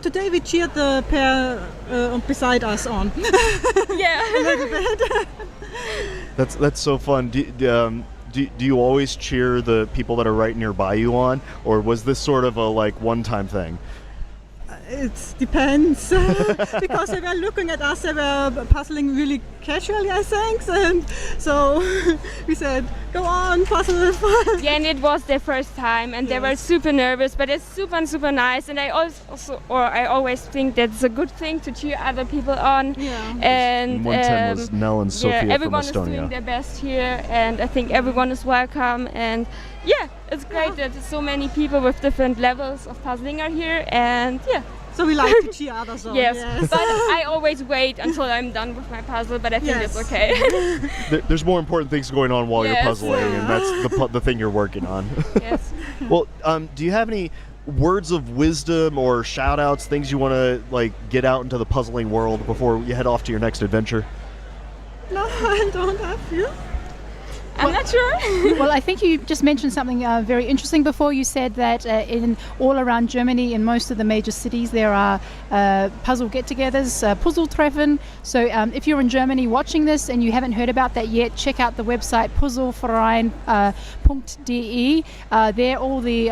today we cheered the pair beside us on. A little bit. That's so fun. Do you always cheer the people that are right nearby you on, or was this sort of a like one-time thing? It depends, because they were looking at us, they were puzzling really casually, I think, and so we said, go on, puzzle. Yeah, and it was their first time, and they were super nervous, but it's super nice, and I always think that's a good thing to cheer other people on. Yeah. And 110 was Nell and Sophia from Estonia. Everyone is doing their best here, and I think everyone is welcome, and it's great that so many people with different levels of puzzling are here, and so we like to cheer others on. Yes, but I always wait until I'm done with my puzzle, but I think it's okay. There's more important things going on while you're puzzling, and that's the thing you're working on. Yes. Well, do you have any words of wisdom or shout-outs, things you want to like get out into the puzzling world before you head off to your next adventure? No, I don't have you. I'm not sure. Well, I think you just mentioned something very interesting before. You said that in all around Germany, in most of the major cities, there are puzzle get-togethers, Puzzletreffen. So if you're in Germany watching this and you haven't heard about that yet, check out the website puzzleverein.de. There all the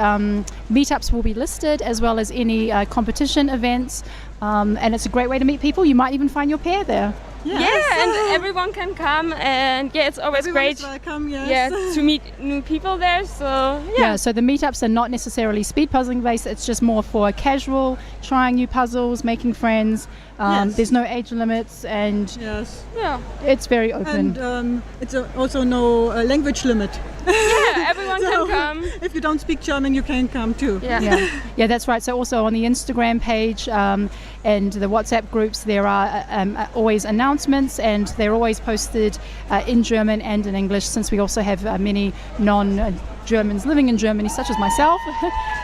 meetups will be listed, as well as any competition events. And it's a great way to meet people. You might even find your pair there. Yes. Yeah, and everyone can come, and it's always great. Welcome, to meet new people there. So so the meetups are not necessarily speed puzzling based. It's just more for casual, trying new puzzles, making friends. There's no age limits, and it's very open. And it's also no language limit. Yeah, everyone can come. If you don't speak German, you can come too. Yeah, that's right. So also on the Instagram page and the WhatsApp groups, there are always announcements, and they're always posted in German and in English, since we also have many non-Germans living in Germany, such as myself,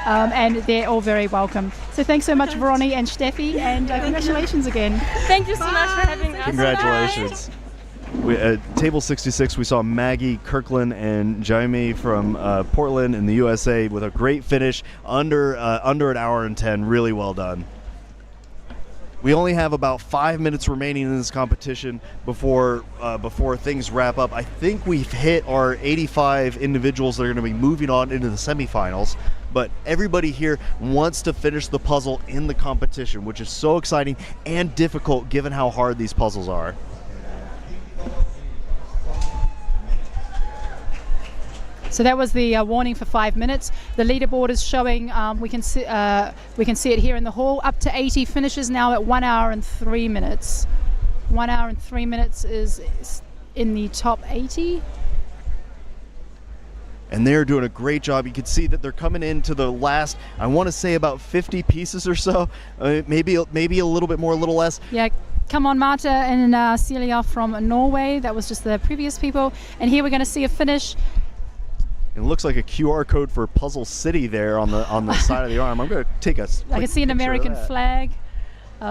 and they're all very welcome. So thanks so much, Veroni and Steffi, and congratulations again. Thank you so much for having us. Congratulations. At Table 66, we saw Maggie, Kirkland, and Jaime from Portland in the USA with a great finish under an hour and 10. Really well done. We only have about 5 minutes remaining in this competition before things wrap up. I think we've hit our 85 individuals that are going to be moving on into the semifinals. But everybody here wants to finish the puzzle in the competition, which is so exciting and difficult given how hard these puzzles are. So that was the warning for 5 minutes. The leaderboard is showing, we can see it here in the hall, up to 80 finishes now at 1 hour and 3 minutes. 1 hour and 3 minutes is in the top 80. And they're doing a great job. You can see that they're coming into the last, I want to say about 50 pieces or so, maybe a little bit more, a little less. Yeah. Come on, Marta and Celia from Norway. That was just the previous people. And here we're going to see a finish. It looks like a QR code for Puzzle City there on the side of the arm. I'm going to take a I can see an American flag.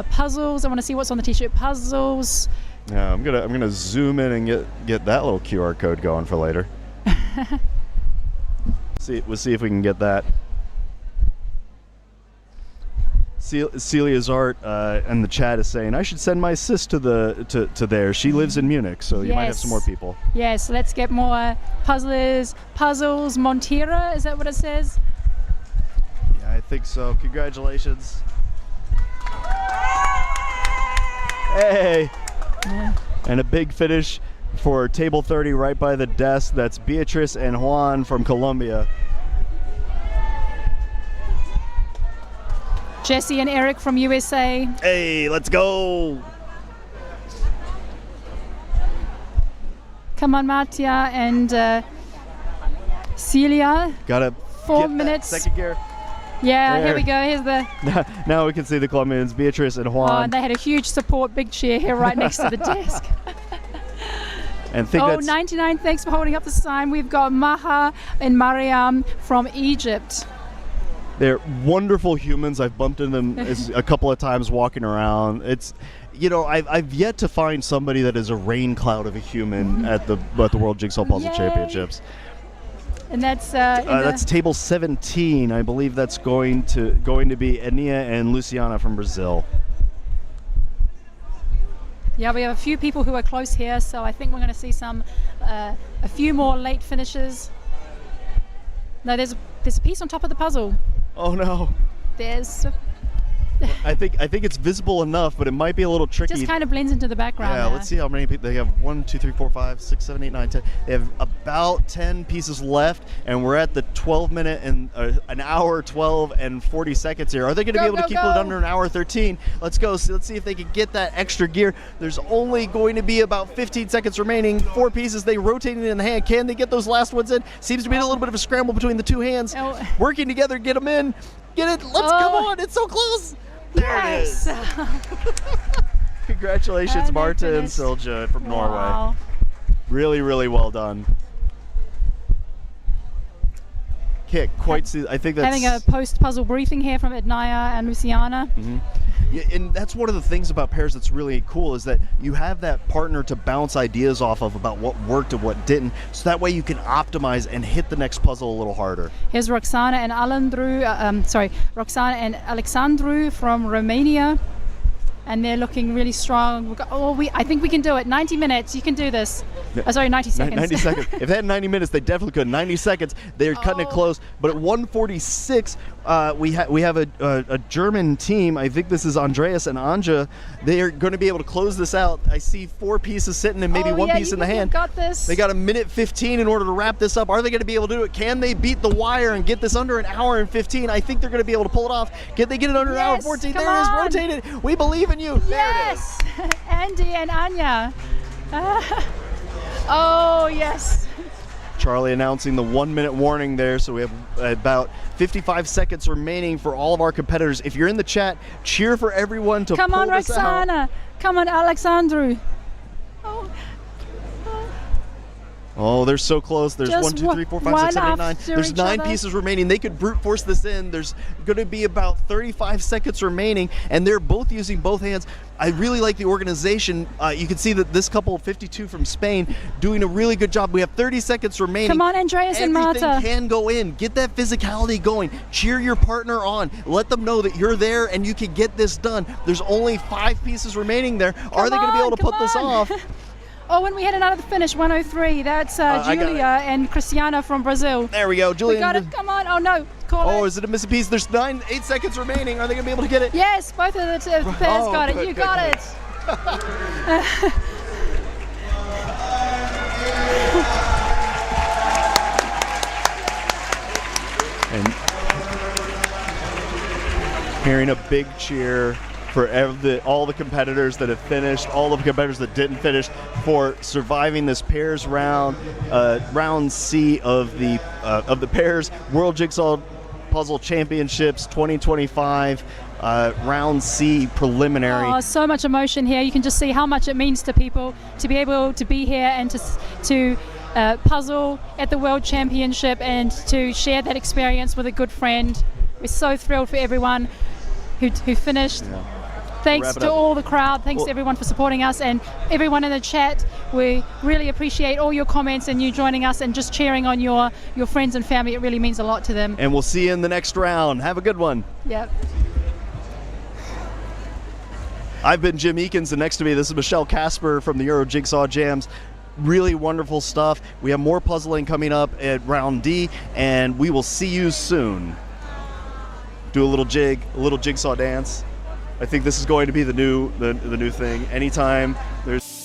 Puzzles. I want to see what's on the T-shirt. Puzzles. Yeah, I'm gonna zoom in and get that little QR code going for later. We'll see if we can get that. Celia's art in the chat is saying I should send my sis to there. She lives in Munich, so you might have some more people. Yes, let's get more puzzles. Montira, is that what it says? Yeah, I think so. Congratulations. Hey! Yeah. And a big finish for table 30 right by the desk. That's Beatrice and Juan from Colombia. Jesse and Eric from USA. Hey, let's go! Come on, Mattia and Celia. Gotta 4 get minutes. That second gear. Yeah, there. Here we go. Here's the. Now we can see the Colombians, Beatrice and Juan. Oh, and they had a huge support big chair here right next to the desk. And think oh, that's 99, thanks for holding up the sign. We've got Maha and Mariam from Egypt. They're wonderful humans. I've bumped into them a couple of times walking around. It's, I've yet to find somebody that is a rain cloud of a human at the World Jigsaw Puzzle Championships. And that's that's table 17. I believe that's going to be Ania and Luciana from Brazil. Yeah, we have a few people who are close here, so I think we're going to see a few more late finishes. No, there's a piece on top of the puzzle. Oh no. There's. I think it's visible enough, but it might be a little tricky. Just kind of blends into the background. Yeah, let's see how many people they have. 1, 2, 3, 4, 5, 6, 7, 8, 9, 10. They have about 10 pieces left, and we're at the 12-minute and an hour 12 and 40 seconds here. Are they going to be able to keep it under an hour 13? Let's go. So let's see if they can get that extra gear. There's only going to be about 15 seconds remaining. 4 pieces. They rotating in the hand. Can they get those last ones in? Seems to be a little bit of a scramble between the two hands. Working together, get them in. Get it. Let's come on. It's so close. There it is. Congratulations, Marta and Silja from Norway. Really, really well done. Can't quite see. I think that's having a post-puzzle briefing here from Ednaya and Luciana. Mm-hmm. Yeah, and that's one of the things about pairs that's really cool is that you have that partner to bounce ideas off of about what worked and what didn't, so that way you can optimize and hit the next puzzle a little harder. Here's Roxana and Roxana and Alexandru from Romania, and they're looking really strong. I think we can do it. 90 minutes, you can do this. Oh, sorry, 90 seconds. 90 seconds. If they had 90 minutes, they definitely could. 90 seconds, they're cutting it close. But at 1:46, we have a German team. I think this is Andreas and Anja. They are going to be able to close this out. I see 4 pieces sitting and maybe 1 piece in the hand. Got this. They got 1:15 in order to wrap this up. Are they going to be able to do it? Can they beat the wire and get this under an hour and 15? I think they're going to be able to pull it off. Can they get it under an hour and 14? There it is, rotated. We believe in you. Yes, there it is. Andy and Anya. Oh, yes. Charlie announcing the 1-minute warning there, so we have about 55 seconds remaining for all of our competitors. If you're in the chat, cheer for everyone to come pull on, this Roxana. out. Come on, Alexandru. Oh, they're so close. There's Just 1, 2, 3, 4, 5, 6, 7, 8, 9. There's 9 other. pieces remaining. They could brute force this in. There's going to be about 35 seconds remaining, and they're both using both hands. I really like the organization. You can see that this couple, 52 from Spain, doing a really good job. We have 30 seconds remaining. Come on, Andreas and Marta. Everything can go in. Get that physicality going. Cheer your partner on. Let them know that you're there and you can get this done. There's only 5 pieces remaining there. Are they going to be able to put this off? Oh, and we had another finish, 103. That's Julia and Cristiana from Brazil. There we go, Julia. We got it. Come on. Oh, no. Oh, is it a missing piece? There's 8 seconds remaining. Are they going to be able to get it? Yes, both of the pairs got it. You got it. And hearing a big cheer for all the competitors that have finished, all the competitors that didn't finish, for surviving this pairs round, round C of the pairs World Jigsaw Puzzle Championships 2025. Round C preliminary. Oh, so much emotion here. You can just see how much it means to people to be able to be here and to puzzle at the World Championship and to share that experience with a good friend. We're so thrilled for everyone who finished. Yeah. Thanks to all the crowd. Thanks to everyone for supporting us and everyone in the chat. We really appreciate all your comments and you joining us and just cheering on your friends and family. It really means a lot to them. And we'll see you in the next round. Have a good one. Yep. I've been Jim Eakins, and next to me, this is Michelle Casper from the Euro Jigsaw Jams. Really wonderful stuff. We have more puzzling coming up at round D, and we will see you soon. Do a little jigsaw dance. I think this is going to be the new thing. Anytime there's